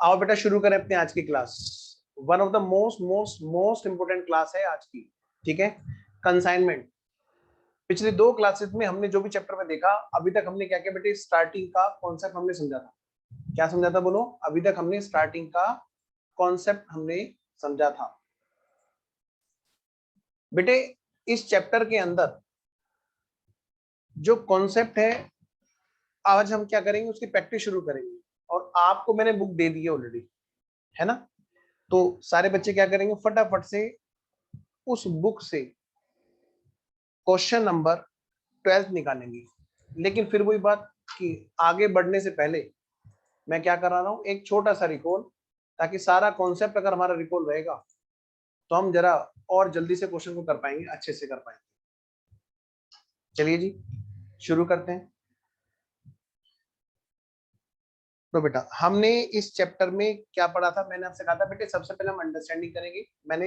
आओ बेटा शुरू करें अपने आज की class. One of the most most most important class है आज की। ठीक है, कंसाइनमेंट। पिछले दो क्लासेस में हमने जो भी चैप्टर में देखा अभी तक हमने क्या क्या बेटे, स्टार्टिंग का कॉन्सेप्ट हमने समझा था। क्या समझा था बोलो? अभी तक हमने स्टार्टिंग का कॉन्सेप्ट हमने समझा था बेटे। इस चैप्टर के अंदर जो कॉन्सेप्ट है आज हम क्या करेंगे, उसकी प्रैक्टिस शुरू करेंगे। और आपको मैंने बुक दे दी है ऑलरेडी, है ना? तो सारे बच्चे क्या करेंगे, फटाफट से उस बुक से क्वेश्चन नंबर 12 निकालेंगे। लेकिन फिर वही बात कि आगे बढ़ने से पहले मैं क्या करा रहा हूं, एक छोटा सा रिकॉल, ताकि सारा कॉन्सेप्ट अगर हमारा रिकॉल रहेगा तो हम जरा और जल्दी से क्वेश्चन को कर पाएंगे, अच्छे से कर पाएंगे। चलिए जी शुरू करते हैं। तो बेटा हमने इस चैप्टर में क्या पढ़ा था, मैंने आपसे कहा था बेटे सबसे पहले हम अंडरस्टैंडिंग करेंगे, मैंने,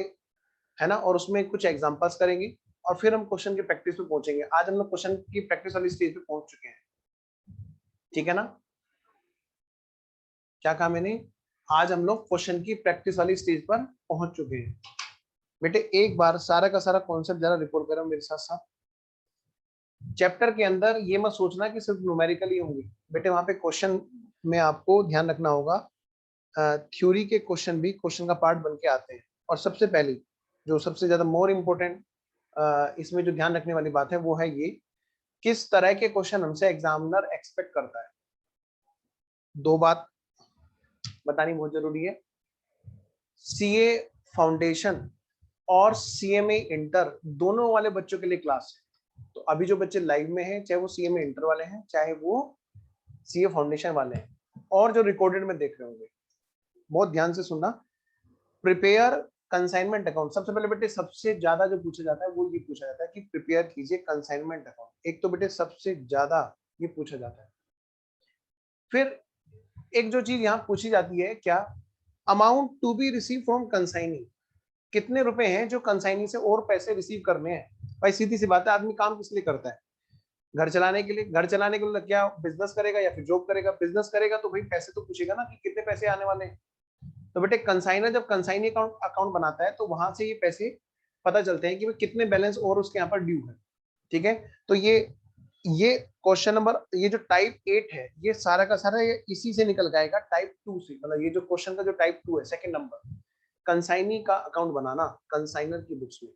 है ना, और उसमें कुछ एग्जांपल्स करेंगे और फिर हम क्वेश्चन की प्रैक्टिस पे पहुंचेंगे। आज हम लोग क्वेश्चन की प्रैक्टिस वाली स्टेज पे पहुंच चुके हैं, ठीक है ना? क्या कहा मैंने? आज हम लोग क्वेश्चन की प्रैक्टिस वाली स्टेज पर पहुंच चुके हैं। बेटे एक बार सारा का सारा कॉन्सेप्ट जरा रिपोर्ट करो मेरे साथ साथ। चैप्टर के अंदर ये मत सोचना कि सिर्फ न्यूमेरिकल ही होंगे बेटे, वहां पे क्वेश्चन में आपको ध्यान रखना होगा। थ्योरी के क्वेश्चन भी क्वेश्चन का पार्ट बन के आते हैं। और सबसे पहले जो सबसे ज्यादा मोर इम्पोर्टेंट इसमें जो ध्यान रखने वाली बात है वो है ये, किस तरह के क्वेश्चन हमसे एग्जामिनर एक्सपेक्ट करता है। दो बात बतानी बहुत जरूरी है। सीए फाउंडेशन और सीएमए इंटर दोनों वाले बच्चों के लिए क्लास है। तो अभी जो बच्चे लाइव में हैं, चाहे वो सीएमए इंटर वाले हैं, चाहे वो सीए फाउंडेशन वाले हैं, और जो रिकॉर्डेड में देख रहे होंगे, बहुत ध्यान से सुनना। प्रिपेयर कंसाइनमेंट अकाउंट, सबसे पहले बेटे सबसे ज्यादा जो पूछा जाता है वो ये पूछा जाता है कि प्रिपेयर कीजिए कंसाइनमेंट अकाउंट। एक तो बेटे सबसे ज्यादा ये पूछा जाता है। फिर एक जो चीज यहाँ पूछी जाती है, क्या amount to be receive from consignee, कितने रुपए हैं जो कंसाइनी से और पैसे रिसीव करने हैं। भाई सीधी सी बात है, आदमी काम किस लिए करता है? घर चलाने के लिए। घर चलाने के लिए क्या बिजनेस करेगा या फिर जॉब करेगा? बिजनेस करेगा तो भाई पैसे तो पूछेगा ना कि कितने पैसे आने वाले हैं। तो बेटे कंसाइनर जब कंसाइनी अकाउंट अकाउंट बनाता है तो वहां से ये पैसे पता चलते हैं कि भाई कितने बैलेंस और उसके यहाँ पर ड्यू है। ठीक है, तो ये क्वेश्चन नंबर, ये जो टाइप 8 है, ये सारा का सारा ये इसी से निकल जाएगा, टाइप 2 से। मतलब ये जो क्वेश्चन का जो टाइप 2 है, सेकंड नंबर, कंसाइनी का अकाउंट बनाना कंसाइनर की बुक्स में।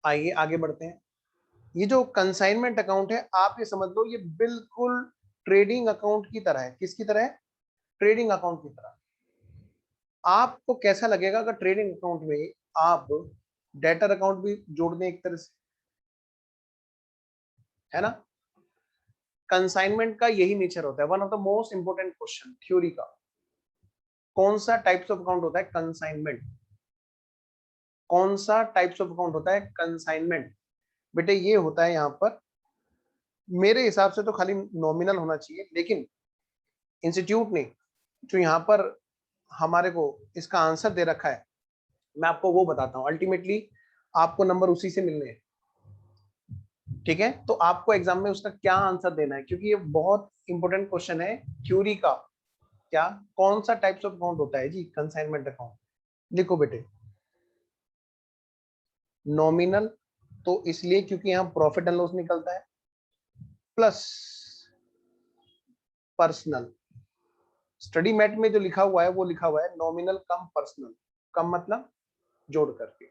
आइए आगे बढ़ते हैं। ये जो कंसाइनमेंट अकाउंट है, आप ये समझ लो ये बिल्कुल ट्रेडिंग अकाउंट की तरह है। किसकी तरह है? ट्रेडिंग अकाउंट की तरह। आपको कैसा लगेगा अगर ट्रेडिंग अकाउंट में आप डेटर अकाउंट भी जोड़ दें एक तरह से, है ना? कंसाइनमेंट का यही नेचर होता है। One of the most important question theory का, कौन सा टाइप्स ऑफ अकाउंट होता है? कंसाइनमेंट। कौन सा टाइप्स ऑफ अकाउंट होता है? कंसाइनमेंट। बेटे ये होता है यहाँ पर, मेरे हिसाब से तो खाली नॉमिनल होना चाहिए, लेकिन इंस्टीट्यूट ने जो यहाँ पर हमारे को इसका आंसर दे रखा है, मैं आपको वो बताता हूँ। अल्टीमेटली आपको नंबर उसी से मिलने हैं, ठीक है? तो आपको एग्जाम में उसका क्या आंसर देना है, क्योंकि ये बहुत इंपॉर्टेंट क्वेश्चन है थ्योरी का। क्या, कौन सा टाइप्स ऑफ अकाउंट होता है जी कंसाइनमेंट अकाउंट? लिखो बेटे, नॉमिनल तो इसलिए क्योंकि यहाँ प्रॉफिट एंड लॉस निकलता है, प्लस पर्सनल। स्टडी मैट में जो लिखा हुआ है वो लिखा हुआ है नॉमिनल कम पर्सनल। कम मतलब जोड़ करके।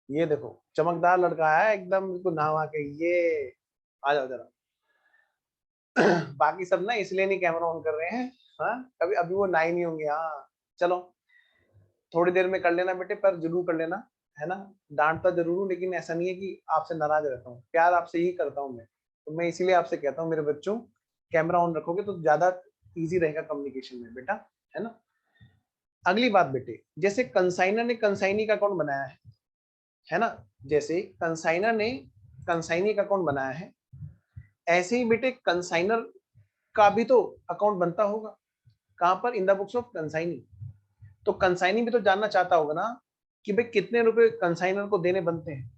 ये देखो चमकदार लड़का है एकदम, बिल्कुल नहा के। ये आ जाओ जरा। बाकी सब ना इसलिए नहीं कैमरा ऑन कर रहे हैं, हाँ कभी अभी वो ना ही नहीं होंगे। हाँ चलो थोड़ी देर में कर लेना बेटे, पर जरूर कर लेना, है ना? डांटता जरूर हूँ लेकिन ऐसा नहीं है कि आपसे नाराज रहता हूँ, प्यार आपसे ही करता हूँ मैं। तो मैं इसीलिए आपसे कहता हूँ मेरे बच्चों, कैमरा ऑन रखोगे तो ज्यादा इजी रहेगा कम्युनिकेशन में बेटा, है ना? अगली बात बेटे, जैसे कंसाइनर ने कंसाइनी का अकाउंट बनाया है ना? जैसे कंसाइनर ने कंसाइनी का अकाउंट बनाया है, ऐसे ही बेटे कंसाइनर का भी तो अकाउंट बनता होगा। कहां पर? इन द बुक्स ऑफ कंसाइनी। तो कंसाइनी भी तो जानना चाहता होगा ना कि भाई कितने रुपए कंसाइनर को देने बनते हैं।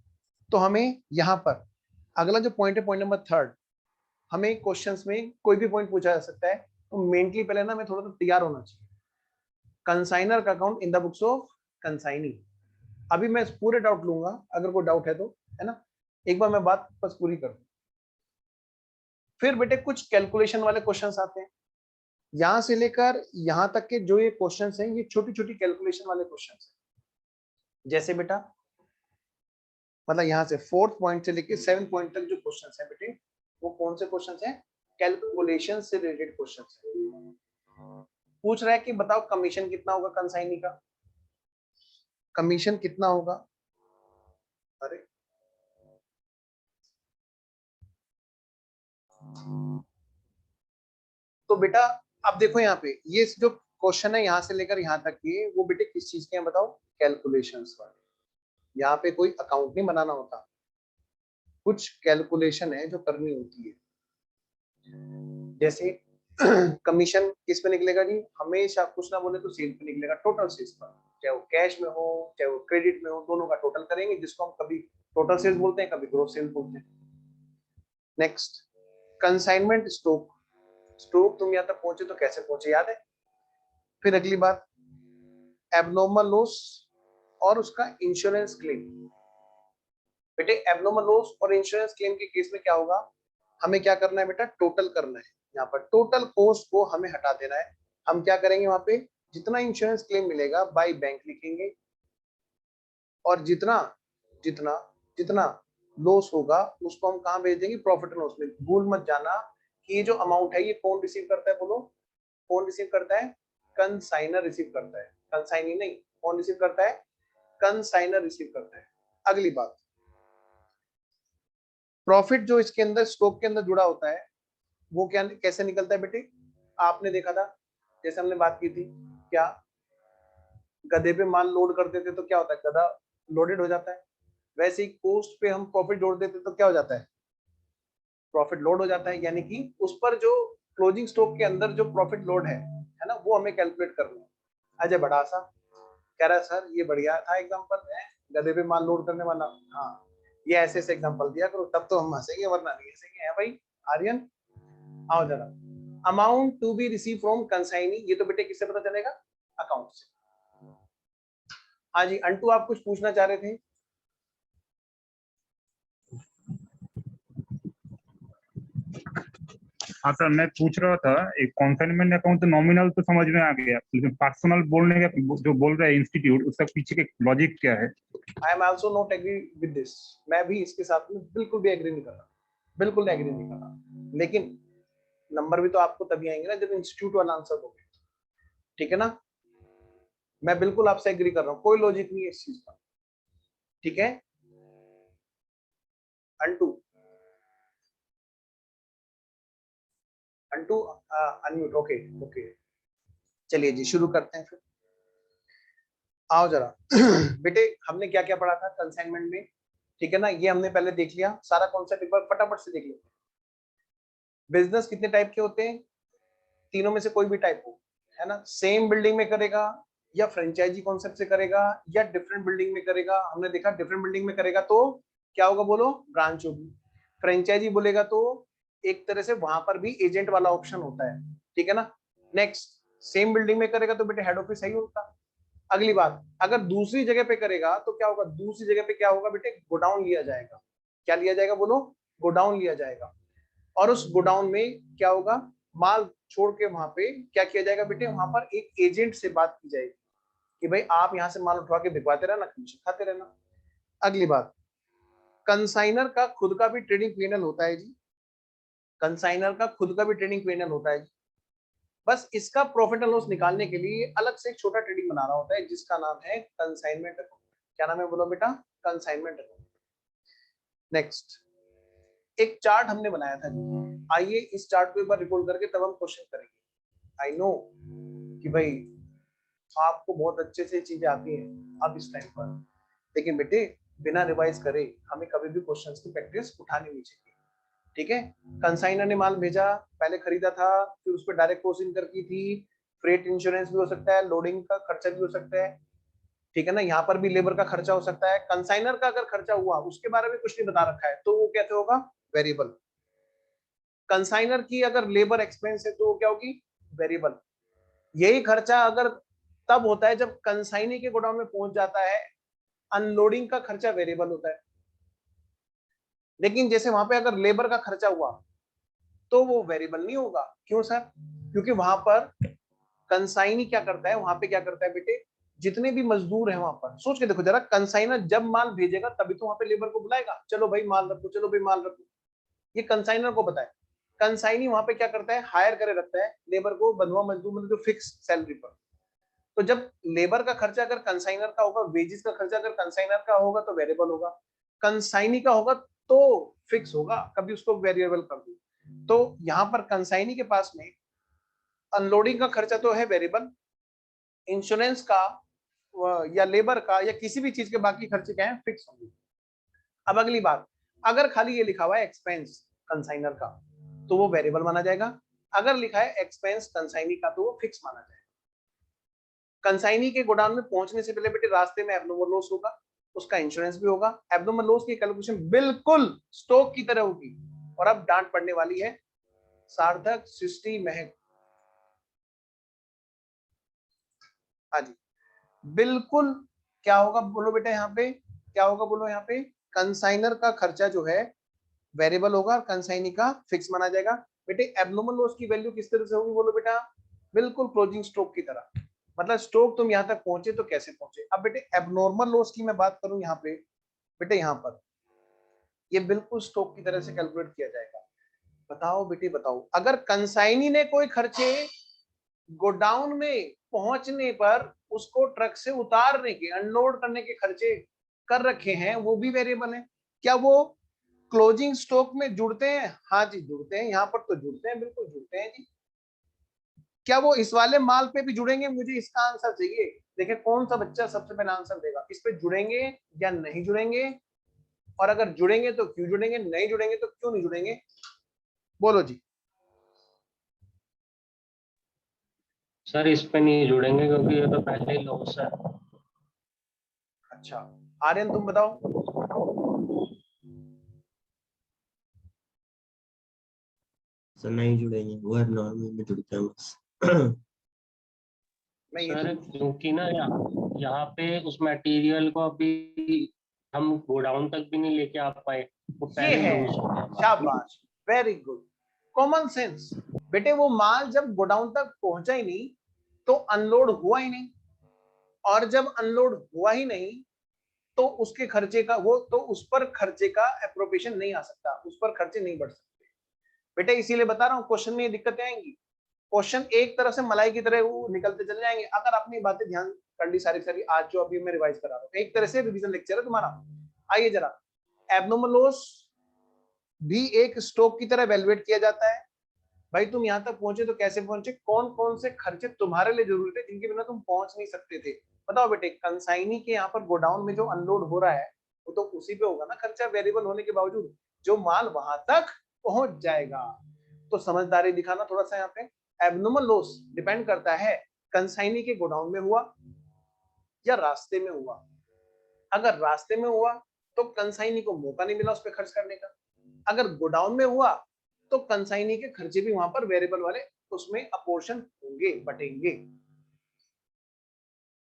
तो हमें यहाँ पर अगला जो पॉइंट है, पॉइंट नंबर 3, हमें क्वेश्चंस में कोई भी पॉइंट पूछा जा सकता है तो मेंटली पहले ना मैं थोड़ा सा तैयार होना चाहिए। कंसाइनर का account in the books of consignee. अभी मैं पूरे डाउट लूंगा, अगर कोई डाउट है तो, है ना। एक बार मैं बात बस पूरी कर दूं। फिर बेटे कुछ कैलकुलेशन वाले क्वेश्चंस आते हैं। यहां से लेकर यहां तक के जो ये क्वेश्चंस हैं, ये छोटी छोटी कैलकुलेशन वाले क्वेश्चंस हैं। जैसे बेटा मतलब यहाँ से 4th पॉइंट से लेकर 7th पॉइंट तक जो क्वेश्चंस हैं बेटे, वो कौन से क्वेश्चंस हैं? कैलकुलेशन से रिलेटेड क्वेश्चंस हैं। पूछ रहा है कि बताओ कमीशन कितना होगा कंसाइनी का, कमीशन कितना होगा। अरे तो बेटा अब देखो यहाँ पे ये जो क्वेश्चन है यहाँ से लेकर यहाँ तक के, वो बेटे किस चीज के हैं बताओ? कैलकुलेशंस वाले। यहाँ पे कोई अकाउंट नहीं बनाना होता, कुछ कैलकुलेशन है जो करनी होती है। जैसे कमीशन किस पे निकलेगा जी? हमेशा कुछ ना बोले तो सेल पे निकलेगा, टोटल सेल्स पर। चाहे वो कैश में हो चाहे वो क्रेडिट में हो, दोनों का टोटल करेंगे, जिसको हम कभी टोटल सेल्स बोलते हैं, कभी ग्रोस सेल्स बोलते हैं। Next consignment stock. स्टॉक तुम यहाँ तक पहुंचे तो कैसे पहुंचे याद है? फिर अगली बात एबनॉर्मल लॉस और उसका इंश्योरेंस क्लेम। बेटे एबनॉर्मल लॉस और इंश्योरेंस क्लेम के केस में क्या होगा? हमें क्या करना है बेटा? टोटल करना है। यहाँ पर टोटल कॉस्ट को हमें हटा देना है। हम क्या करेंगे? वहां पे जितना इंश्योरेंस क्लेम मिलेगा बाय बैंक लिखेंगे, और जितना जितना जितना लॉस होगा उसको हम कहाँ भेज देंगे? प्रॉफिट एंड लॉस में। भूल मत जाना कि ये जो अमाउंट है ये कौन रिसीव करता है? बोलो कौन रिसीव करता है? कंसाइनर रिसीव करता है, कंसाइनी नहीं। कौन रिसीव करता है? कंसाइनर रिसीव करता है। अगली बात, प्रॉफिट जो इसके अंदर स्टॉक के अंदर जुड़ा होता है वो क्या कैसे निकलता है बेटे? आपने देखा था, जैसे हमने बात की थी, क्या गधे पे माल लोड कर देते तो क्या होता है? गधा लोडेड हो जाता है। वैसे ही कोस्ट पे हम प्रॉफिट जोड़ देते तो क्या हो जाता है? प्रॉफिट लोड हो जाता है। यानी कि उस पर जो क्लोजिंग स्टॉक के अंदर जो प्रॉफिट लोड है ना, वो हमें कैलकुलेट करना है। अजय बड़ा सा कह रहा है सर ये बढ़िया था एग्जांपल है, गधे पे माल लोड करने वाला। हाँ, ये ऐसे ऐसे एग्जांपल दिया करो, तब तो हम हंसेंगे, वरना नहीं हंसेंगे। है भाई आर्यन, आओ जरा। Amount to be receive from consignee, ये तो बेटे किससे पता चलेगा? अकाउंट से। हाँ जी अंटू, आप कुछ पूछना चाह रहे थे? हाँ सर, मैं पूछ रहा था एक कॉन्साइनमेंट अकाउंट तो नॉमिनल तो समझ में आ गया, लेकिन पर्सनल बोलने का जो बोल रहा है इंस्टीट्यूट, उसका पीछे के लॉजिक क्या है? I am also not agree with this. मैं भी इसके साथ में बिल्कुल भी एग्री नहीं कर रहा, बिल्कुल एग्री नहीं कर रहा। लेकिन नंबर भी तो आपको तभी आएंगे ना जब इंस्टीट्यूट वाला आंसर दोगे, ठीक है ना। मैं बिल्कुल आपसे एग्री कर रहा हूँ, कोई लॉजिक नहीं है इस चीज का, ठीक है। Unto, unto unmute. Okay okay, चलिए जी शुरू करते हैं फिर। आओ जरा बेटे, हमने क्या क्या पढ़ा था कंसाइनमेंट में? ठीक है ना, ये हमने पहले देख लिया सारा कॉन्सेप्ट, एक बार फटाफट से देख लेते हैं। बिजनेस कितने टाइप के होते हैं? तीनों में से कोई भी टाइप हो, है ना। सेम बिल्डिंग में करेगा, या फ्रेंचाइजी कॉन्सेप्ट से करेगा, या डिफरेंट बिल्डिंग में करेगा। हमने देखा डिफरेंट बिल्डिंग में करेगा तो क्या होगा? बोलो ब्रांच होगी। फ्रेंचाइजी बोलेगा तो एक तरह से वहां पर भी एजेंट वाला ऑप्शन होता है, ठीक है ना। नेक्स्ट, सेम बिल्डिंग में करेगा तो बेटे हेड ऑफिस सही होता। अगली बात, अगर दूसरी जगह पे करेगा तो क्या होगा? दूसरी जगह पे क्या होगा बेटे? गोडाउन लिया जाएगा। क्या लिया जाएगा? बोलो गोडाउन लिया जाएगा। और उस गोडाउन में क्या होगा? माल छोड़ के वहां पे क्या किया जाएगा बेटे? वहां पर एक एजेंट से बात की जाएगी कि भाई आप यहां से माल उठवा के भिजवाते रहना, कमीशन खाते रहना। अगली बात, कंसाइनर का खुद का भी ट्रेडिंग पैनल होता है जी। कंसाइनर का खुद का भी ट्रेडिंग पैनल होता है जी। बस इसका प्रॉफिट एंड लॉस निकालने के लिए अलग से एक छोटा ट्रेडिंग बना रहा होता है, जिसका नाम है कंसाइनमेंट अकाउंट। क्या नाम है? बोलो बेटा, कंसाइनमेंट अकाउंट। नेक्स्ट, एक चार्ट हमने बनाया था जी, आइए इस चार्ट को एक बार रिकॉर्ड करके तब हम क्वेश्चन करेंगे। आई नो कि भाई आपको बहुत अच्छे से चीजें आती हैं अब इस टाइम पर, लेकिन बेटे बिना रिवाइज करे हमें कभी भी क्वेश्चंस की प्रैक्टिस उठानी नहीं चाहिए, ठीक है। कंसाइनर ने माल भेजा, पहले खरीदा था, फिर उस पर डायरेक्ट कॉस्ट इनकर की थी, फ्रेट इंश्योरेंस भी हो सकता है, लोडिंग का खर्चा भी हो सकता है, ठीक है ना। यहाँ पर भी लेबर का खर्चा हो सकता है। कंसाइनर का अगर खर्चा हुआ उसके बारे में कुछ नहीं बता रखा है तो वो कैसे होगा? वेरिएबल। कंसाइनर की अगर लेबर एक्सपेंस है तो वो क्या होगी? वेरिएबल। यही खर्चा अगर तब होता है जब कंसाइनी के गोडाउन में पहुंच जाता है, अनलोडिंग का खर्चा वेरिएबल होता है। लेकिन जैसे वहां पे अगर लेबर का खर्चा हुआ तो वो वेरिएबल नहीं होगा। क्यों सर? क्योंकि वहां पर कंसाइनी क्या करता है, वहां पे क्या करता है बेटे, जितने भी मजदूर हैं वहां पर, सोच के देखो जरा, कंसाइनर जब माल भेजेगा तभी तो वहां पे लेबर को बुलाएगा, चलो भाई माल रखो, चलो भाई माल रखो। ये कंसाइनर को पता है। कंसाइनी वहां पे क्या करता है, हायर करे रखता है लेबर को, बंधुआ मजदूर, मतलब जो फिक्स सैलरी पर। तो जब लेबर का खर्चा अगर कंसाइनर का होगा, वेजेस का खर्चा अगर कंसाइनर का होगा तो वेरिएबल होगा, कंसाइनी का होगा तो फिक्स होगा, कभी उसको वेरिएबल कर दो। तो यहां पर कंसाइनी के पास में अनलोडिंग का खर्चा तो है वेरिएबल, इंश्योरेंस का या लेबर का या किसी भी चीज के बाकी खर्चे क्या है, फिक्स होंगे। अब अगली बात, अगर खाली ये लिखा हुआ है एक्सपेंस कंसाइनर का तो वो वेरिएबल माना जाएगा, अगर लिखा है एक्सपेंस कंसाइनी का तो वो फिक्स माना जाएगा। कंसाइनी के गोडाउन में पहुंचने से पहले बेटे रास्ते में एब्नॉर्मल लॉस होगा, उसका इंश्योरेंस भी होगा। एब्नॉर्मल लॉस की कैलकुलेशन बिल्कुल स्टॉक की तरह होगी। और अब डांट पड़ने वाली है सार्थक, सृष्टि, महक। हाँ जी, बिल्कुल। क्या होगा बोलो बेटा, यहाँ पे क्या होगा बोलो, यहाँ पे कंसाइनर का खर्चा जो है वेरिएबल होगा और कंसाइनी का फिक्स माना जाएगा। बेटे एब्नॉर्मल लॉस की वैल्यू किस तरह से होगी बोलो बेटा, बिल्कुल क्लोजिंग स्टॉक की तरह। मतलब स्टॉक तुम यहां तक पहुंचे तो कैसे पहुंचे। अब बेटे एब्नॉर्मल लॉस की मैं बात करूं यहाँ पे, बेटे यहाँ पर ये बिल्कुल स्टॉक की तरह से कैलकुलेट किया जाएगा। बताओ बेटे बताओ, अगर कंसाइनी ने कोई खर्चे गोडाउन में पहुंचने पर उसको ट्रक से उतारने के, अनलोड करने के खर्चे कर रखे हैं, वो भी वेरिएबल है, क्या वो क्लोजिंग स्टॉक में जुड़ते हैं? हाँ जी जुड़ते हैं, यहाँ पर तो जुड़ते हैं, बिल्कुल जुड़ते हैं जी। क्या वो इस वाले माल पे भी जुड़ेंगे? मुझे इसका आंसर चाहिए। देखिए कौन सा बच्चा सबसे पहले आंसर देगा, इस पे जुड़ेंगे या नहीं जुड़ेंगे, और अगर जुड़ेंगे तो क्यों जुड़ेंगे, नहीं जुड़ेंगे तो क्यों नहीं जुड़ेंगे, बोलो जी। सर इस पे नहीं जुड़ेंगे क्योंकि ये तो पहले ही लॉस है। अच्छा आर्यन तुम बताओ। सर नहीं जुड़ेंगे, वो नॉर्मल में जुड़ते हैं बस। मैं ये सर क्योंकि ना यहाँ पे उस मटेरियल को अभी हम गोडाउन तक भी नहीं लेके आ पाए, वो ये पहले है, लॉस हो गया हमारा। शाबाश, वेरी गुड, कॉमन सेंस। बेटे वो माल जब गोडाउन तक पहुंचा ही नहीं तो अनलोड हुआ ही नहीं, और जब अनलोड हुआ ही नहीं तो उसके खर्चे का वो तो उस पर खर्चे का एप्रोप्रिएशन नहीं आ सकता, उस पर खर्चे नहीं बढ़ सकते। बेटे इसीलिए बता रहा हूँ क्वेश्चन में ये दिक्कतें आएंगी। क्वेश्चन एक तरह से मलाई की तरह वो निकलते चले जाएंगे अगर आपने ये बातें ध्यान कर ली सारी सारी, आज जो अभी मैं रिवाइज करा रहा हूँ, एक तरह से रिवीजन लेक्चर है तुम्हारा। आइए जरा, एब्नॉर्मल लॉस भी एक स्टॉक की तरह वैल्यूएट किया जाता है। भाई तुम यहाँ तक पहुंचे तो कैसे पहुंचे, कौन कौन से खर्चे तुम्हारे लिए जरूरी थे जिनके बिना तुम पहुंच नहीं सकते थे। बताओ बेटे, कंसाइनी के यहाँ पर गोडाउन में जो अनलोड हो रहा है वो तो उसी पे होगा ना खर्चा, वेरिएबल होने के बावजूद जो माल वहां तक पहुंच जाएगा। तो समझदारी दिखाना थोड़ा सा यहाँ पे। एब्नॉर्मल लॉस डिपेंड करता है कंसाइनी के गोडाउन में हुआ या रास्ते में हुआ। अगर रास्ते में हुआ तो कंसाइनी को मौका नहीं मिला उस पर खर्च करने का, अगर गोडाउन में हुआ तो कंसाइनी के खर्चे भी वहां पर वेरिएबल वाले उसमें अपोर्शन होंगे, बटेंगे।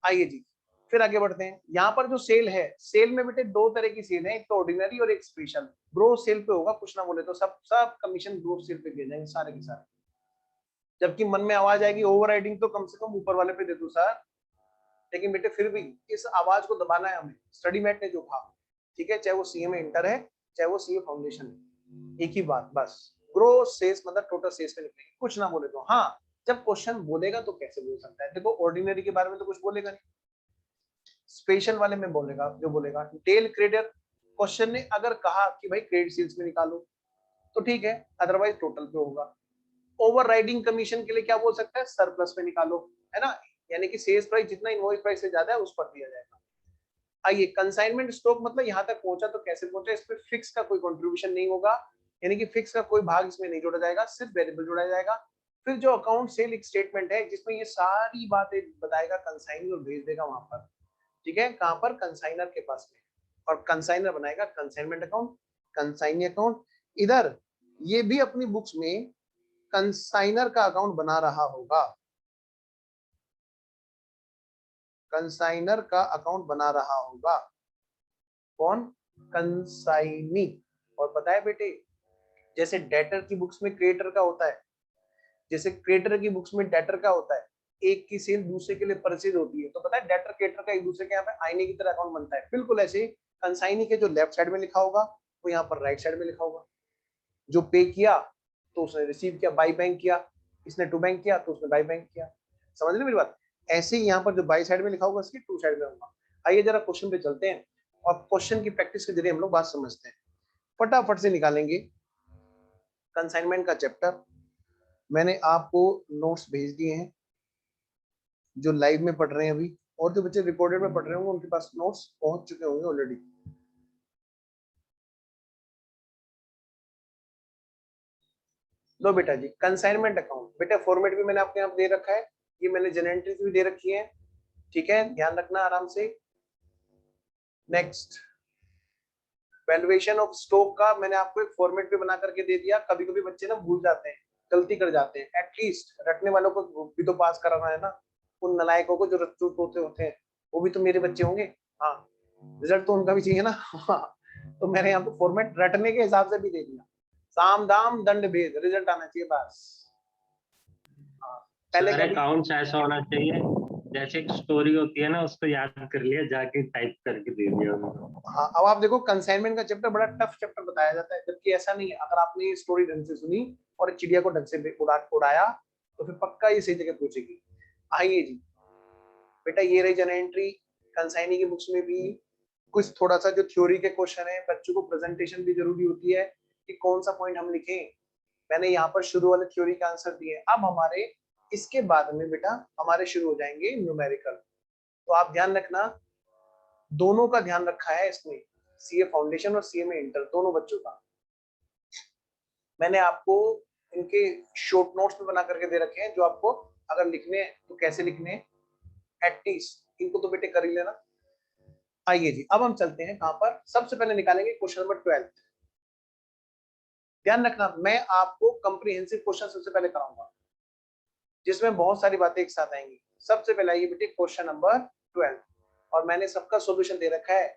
आइए जी फिर आगे बढ़ते हैं। यहाँ पर जो सेल है, सेल में बेटे दो तरह की सेल है, एक तो ऑर्डिनरी और एक स्पेशल। ग्रोस सेल पे होगा, कुछ ना बोले तो सब सब कमीशन ग्रोस सेल पे दिए जाएंगे सारे के सारे। जबकि मन में आवाज आएगी ओवरराइडिंग तो कम से कम ऊपर वाले पे दे दो सर, लेकिन बेटे फिर भी इस आवाज को दबाना है हमें, स्टडी मैट ने जो कहा, ठीक है, चाहे वो सीए इंटर है चाहे वो सीए फाउंडेशन है, एक ही बात बस, ग्रोस सेल्स मतलब टोटल सेल्स पे निकलेंगे, कुछ ना बोले तो। हाँ जब क्वेश्चन बोलेगा तो कैसे बोल सकता है, देखो ऑर्डिनरी के बारे में तो कुछ बोलेगा नहीं, स्पेशल वाले में बोलेगा जो बोलेगा। डिटेल क्रेडिटर, क्वेश्चन ने अगर कहा कि भाई क्रेडिट सेल्स में निकालो तो ठीक है, अदरवाइज टोटल पे होगा। ओवरराइडिंग कमीशन के लिए क्या बोल सकता है, सरप्लस पे निकालो, है ना, यानी कि सेल्स प्राइस जितना इनवॉइस प्राइस से ज्यादा है उस पर दिया जाएगा। आइए कंसाइनमेंट स्टॉक मतलब यहाँ तक पहुंचा तो कैसे पहुंचा, इस पे फिक्स का कोई कंट्रीब्यूशन नहीं होगा, यानी कि फिक्स का कोई भाग इसमें नहीं जोड़ा जाएगा, सिर्फ वेरिएबल जोड़ा जाएगा। फिर जो अकाउंट सेल एक स्टेटमेंट है जिसमें ये सारी बातें बताएगा कंसाइन और भेज देगा वहां पर, ठीक है, कहां पर, कंसाइनर के पास में, और कंसाइनर बनाएगा कंसाइनमेंट अकाउंट, कंसाइनी अकाउंट। इधर ये भी अपनी बुक्स में कंसाइनर का अकाउंट बना रहा होगा, कंसाइनर का अकाउंट बना रहा होगा कौन? कंसाइनी। और पता है बेटे, जैसे डेटर की बुक्स में क्रिएटर का होता है, जैसे क्रिएटर की बुक्स में डेटर का होता है, एक की सेल दूसरे के लिए परचेज होती है, तो पता है डेटर क्रिएटर का एक दूसरे के यहाँ पे आईने की तरह अकाउंट बनता है। बिल्कुल ऐसे कंसाइनी के जो लेफ्ट साइड में लिखा होगा वो यहाँ पर राइट साइड में लिखा होगा। जो पे किया तो उसने रिसीव किया, बाई बैंक किया, इसने टू बैंक किया तो उसने बाई बैंक किया। समझ रहे मेरी बात? ऐसे ही यहाँ पर जो बाई साइड में लिखा होगा इसकी टू साइड में होगा। आइए जरा क्वेश्चन पे चलते हैं और क्वेश्चन की प्रैक्टिस के जरिए हम लोग बात समझते हैं। फटाफट से निकालेंगे कंसाइनमेंट का चैप्टर। मैंने आपको नोट्स भेज दिए हैं जो लाइव में पढ़ रहे हैं अभी, और जो बच्चे रिकॉर्डेड में पढ़ रहे होंगे उनके पास नोट्स पहुंच चुके होंगे ऑलरेडी। लो बेटा जी, कंसाइनमेंट अकाउंट, बेटा फॉर्मेट भी मैंने आपके यहाँ दे रखा है, ये मैंने जनरल एंट्रीज भी दे रखी है, ठीक है, ध्यान रखना आराम से। नेक्स्ट, वैल्यूएशन ऑफ स्टॉक का मैंने आपको एक फॉर्मेट भी बना करके दे दिया। कभी कभी बच्चे ना भूल जाते हैं, गलती कर जाते हैं, एटलीस्ट रटने वालों को भी तो पास कराना है ना। उन नलायकों को जो रट्टू होते हैं वो भी तो मेरे बच्चे होंगे, हाँ, रिजल्ट तो उनका भी चाहिए ना। हाँ, तो मैंने यहाँ पे फॉर्मेट रटने के हिसाब से भी दे दिया, साम दाम दंड भेद, रिजल्ट आना चाहिए बस। हाँ, पहले सर कभी अकाउंट्स ऐसा होना चाहिए जैसे एक स्टोरी होती है ना, उसको याद कर लिया, जाके टाइप करके दे दिया उनको। हाँ, अब आप देखो कंसाइनमेंट का चैप्टर बड़ा टफ चैप्टर बताया जाता है, जबकि ऐसा नहीं है। अगर आपने ये स्टोरी ढंग से सुनी और चिड़िया को ढंग से उड़ाया तो फिर पक्का ये सही जगह पहुंचेगी। आइए जी बेटा, ये रही जनरल एंट्री। कंसाइनी की बुक्स में भी कुछ थोड़ा सा जो थ्योरी के क्वेश्चन है, बच्चों को प्रेजेंटेशन भी जरूरी होती है कि कौन सा पॉइंट हम लिखें। मैंने यहाँ पर शुरू वाले थ्योरी का आंसर दिए। अब हमारे इसके बाद में बेटा हमारे शुरू हो जाएंगे न्यूमेरिकल। तो आप ध्यान रखना, दोनों का ध्यान रखा है इसमें, सीए फाउंडेशन और सीए में इंटर, दोनों बच्चों का। मैंने आपको इनके शॉर्ट नोट्स में बना करके दे रखे हैं, जो आपको अगर लिखने हैं तो कैसे लिखने हैं एटलीस्ट इनको तो बेटे कर ही लेना। आइए जी, अब हम चलते हैं कहां पर, सबसे पहले निकालेंगे क्वेश्चन नंबर 12। ध्यान रखना, मैं आपको कंप्रीहेंसिव क्वेश्चन सबसे पहले कराऊंगा जिसमें बहुत सारी बातें एक साथ आएंगी। सबसे पहले आइए बेटे क्वेश्चन नंबर 12, और मैंने सबका सॉल्यूशन दे रखा है,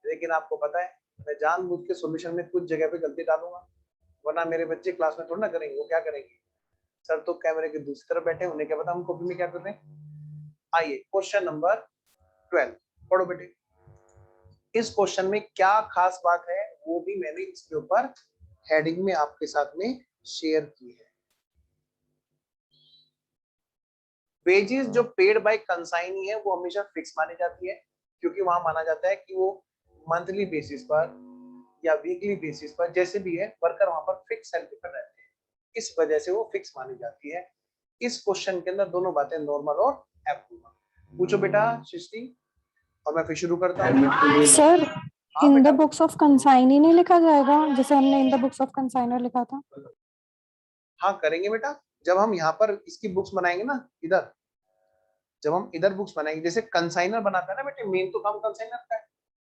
लेकिन आपको पता है मैं जानबूझ के सॉल्यूशन में कुछ जगह पे गलती डालूंगा, वरना मेरे बच्चे क्लास में थोड़ा ना करेंगे। वो क्या करेंगे, सर तो कैमरे के दूसरी तरफ बैठे, उन्हें क्या पता हम कॉपी में क्या कर रहे हैं। आइए क्वेश्चन नंबर 12 पढ़ो बेटे। इस क्वेश्चन में क्या खास बात है वो भी मैंने इसके ऊपर हेडिंग में आपके साथ में शेयर की है। वेजेस जो पेड बाय कंसाइनी है वो हमेशा फिक्स मानी जाती है, क्योंकि वहां माना जाता है कि वो मंथली बेसिस पर या वीकली बेसिस पर जैसे भी है वर्कर वहां पर फिक्स सैलरी पर रहते हैं, इस वजह से वो फिक्स मानी जाती है। इस क्वेश्चन के अंदर दोनों बातें नॉर्मल और एब्नॉर्मल। पूछो बेटा सृष्टि, और मैं फिर शुरू करता हूँ। सर हाँ इन द बेटा, बुक्स ऑफ कंसाइनी नहीं लिखा जाएगा जैसे हमने in the books of consignor लिखा था? हाँ करेंगे बेटा, जब हम यहाँ पर इसकी बुक्स बनाएंगे ना, इधर जब हम इधर बुक्स बनाएंगे, जैसे कंसाइनर बनाता है ना बेटे, मेन तो काम कंसाइनर का है।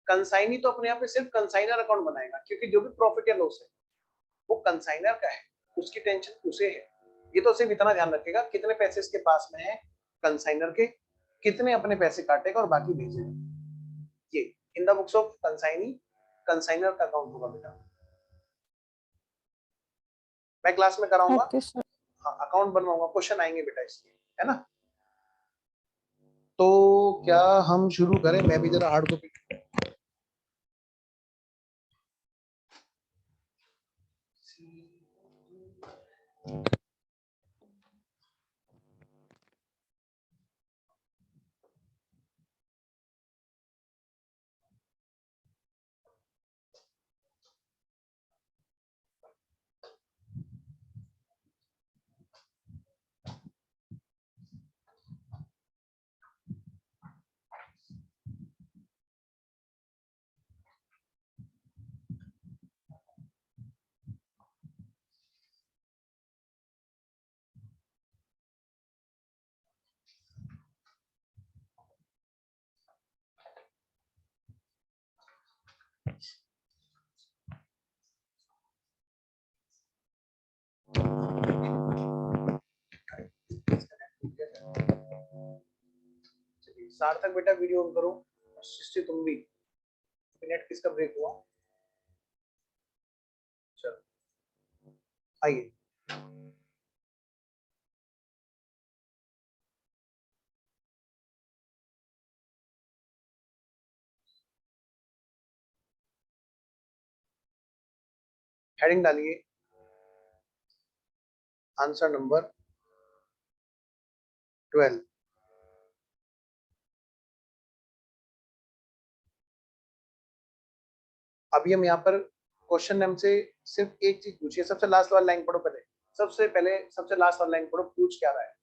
कंसाइनी तो अपने यहाँ पे सिर्फ कंसाइनर अकाउंट बनाएगा, क्योंकि जो भी प्रॉफिट या लॉस है वो कंसाइनर का है, उसकी टेंशन उसे है। ये तो सिर्फ इतना ध्यान रखेगा कितने पैसे इसके पास में है कंसाइनर के, कितने अपने पैसे काटेगा और बाकी भेजेगा। ये in the books of consignee consignor का अकाउंट होगा बेटा, मैं क्लास में कराऊंगा। Okay sir. हाँ अकाउंट बनवाऊंगा, क्वेश्चन आएंगे बेटा इसके, है ना। तो क्या हम शुरू करें, मैं भी जरा हार्ड कॉपी सार्थक बेटा वीडियो ऑन करो, सृष्टि तुम भी। नेट किसका ब्रेक हुआ? चलो आइए, हेडिंग डालिए, आंसर नंबर 12। अभी हम यहाँ पर क्वेश्चन नेम से सिर्फ एक चीज पूछिए, सबसे लास्ट वाला लाइन पढ़ो पहले, सबसे लास्ट वाला लाइन पढ़ो, पूछ क्या रहा है।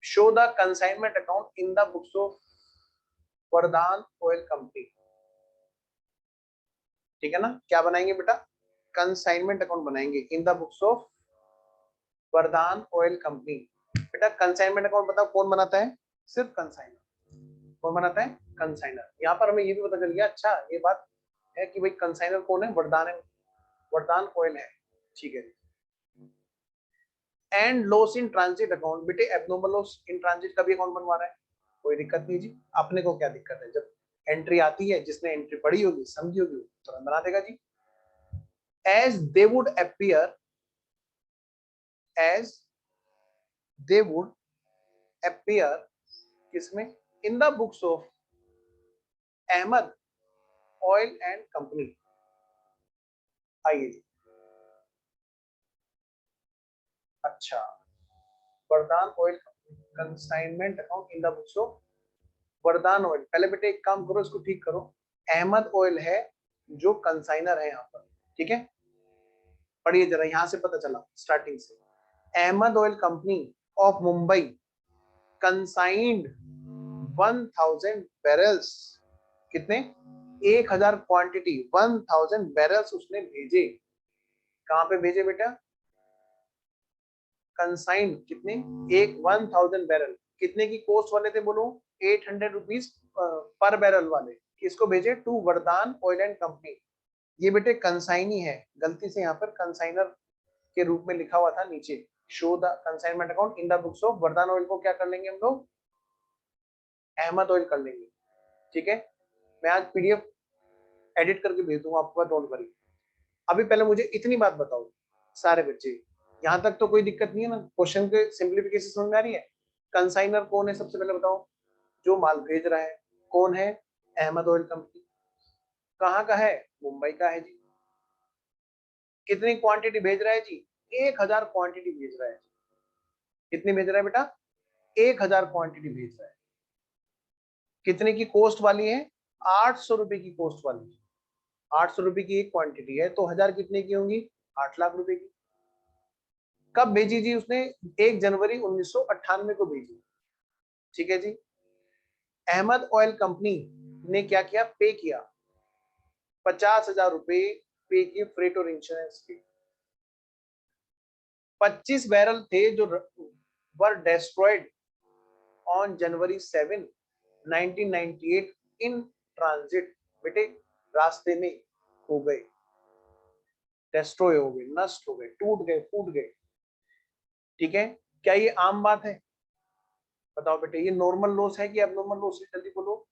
Show the consignment account in the books of Vardan oil company. ठीक है ना, क्या बनाएंगे बेटा? कंसाइनमेंट अकाउंट बनाएंगे इन the books of Vardan oil company. बेटा कंसाइनमेंट अकाउंट बताओ कौन बनाता है? सिर्फ कंसाइनर। कौन बनाता है? कंसाइनर। यहाँ पर हमें ये भी पता चल गया, अच्छा ये बात है कि भाई कंसाइनर कौन है? वरदान है, वरदान ऑयल है। ठीक है। And loss in transit account, बेटे एबनॉर्मल लॉस इन ट्रांजिट का भी अकाउंट बनवा रहा है, कोई दिक्कत नहीं जी। अपने को क्या दिक्कत है, जब एंट्री आती है, जिसने एंट्री पढ़ी होगी समझी होगी तुरंत बना देगा जी। As they would appear, as they would appear किसमें? In the books of Ahmed oil and company. आइए जी, अच्छा Vardan oil consignment account in the books of Vardan oil. पहले बेटे एक काम करो, इसको ठीक करो। अहमद ऑयल है जो कंसाइनर है यहाँ पर, ठीक है। पढ़िए जरा, यहां से पता चला स्टार्टिंग से। Ahmed oil company of Mumbai consigned 1000 barrels, कितने? 1000 क्वांटिटी, 1000 बैरल्स उसने भेजे। कहां पे भेजे बेटा? कंसाइंड कितने? 1000 बैरल। कितने की कॉस्ट वाले थे बोलो? 800 रुपीज पर बैरल वाले। किसको भेजे? टू वरदान ऑयल एंड कंपनी। ये बेटे कंसाइनी है, गलती से यहाँ पर कंसाइनर के रूप में लिखा हुआ था नीचे। Show the consignment account in the books of Vardan oil को क्या कर लेंगे हम लोग? अहमद ऑयल कर लेंगे। ठीक है, मैं आज पीडीएफ एडिट करके भेज दूंगा आपको, डोंट वरी। अभी पहले मुझे इतनी बात बताओ सारे बच्चे, यहाँ तक तो कोई दिक्कत नहीं है ना? क्वेश्चन के सिंप्लीफिकेशन समझ में आ रही है? कंसाइनर कौन है सबसे पहले बताओ? जो माल भेज रहा है। कौन है? Ahmed oil company. कहाँ का है? मुंबई का है जी। कितनी क्वांटिटी भेज रहा है जी? 1000 क्वांटिटी भेज रहा है। कितनी भेज रहा है बेटा? 1000 क्वांटिटी भेज रहा है। कितने की कॉस्ट वाली है? 800 रुपए की कॉस्ट वाली है। 800 रुपए की एक क्वांटिटी है, तो 1000 कितने की होंगी? 8 लाख रुपए की। कब भेजी जी उसने? 1 जनवरी 1998 को भेजी। ठीक है जी। अहमद ऑयल कंपनी ने क्या किया? पे किया 50,000 रुपए पे किए फ्रेट और इंश्योरेंस के। 25 बैरल थे जो were destroyed on January 7, 1998 in transit. बेटे रास्ते में खो गए, डेस्ट्रॉय हो गए, नष्ट हो गए, टूट गए, फूट गए। ठीक है, क्या ये आम बात है? बताओ बेटे, ये नॉर्मल लॉस है कि एबनॉर्मल लॉस है? जल्दी बोलो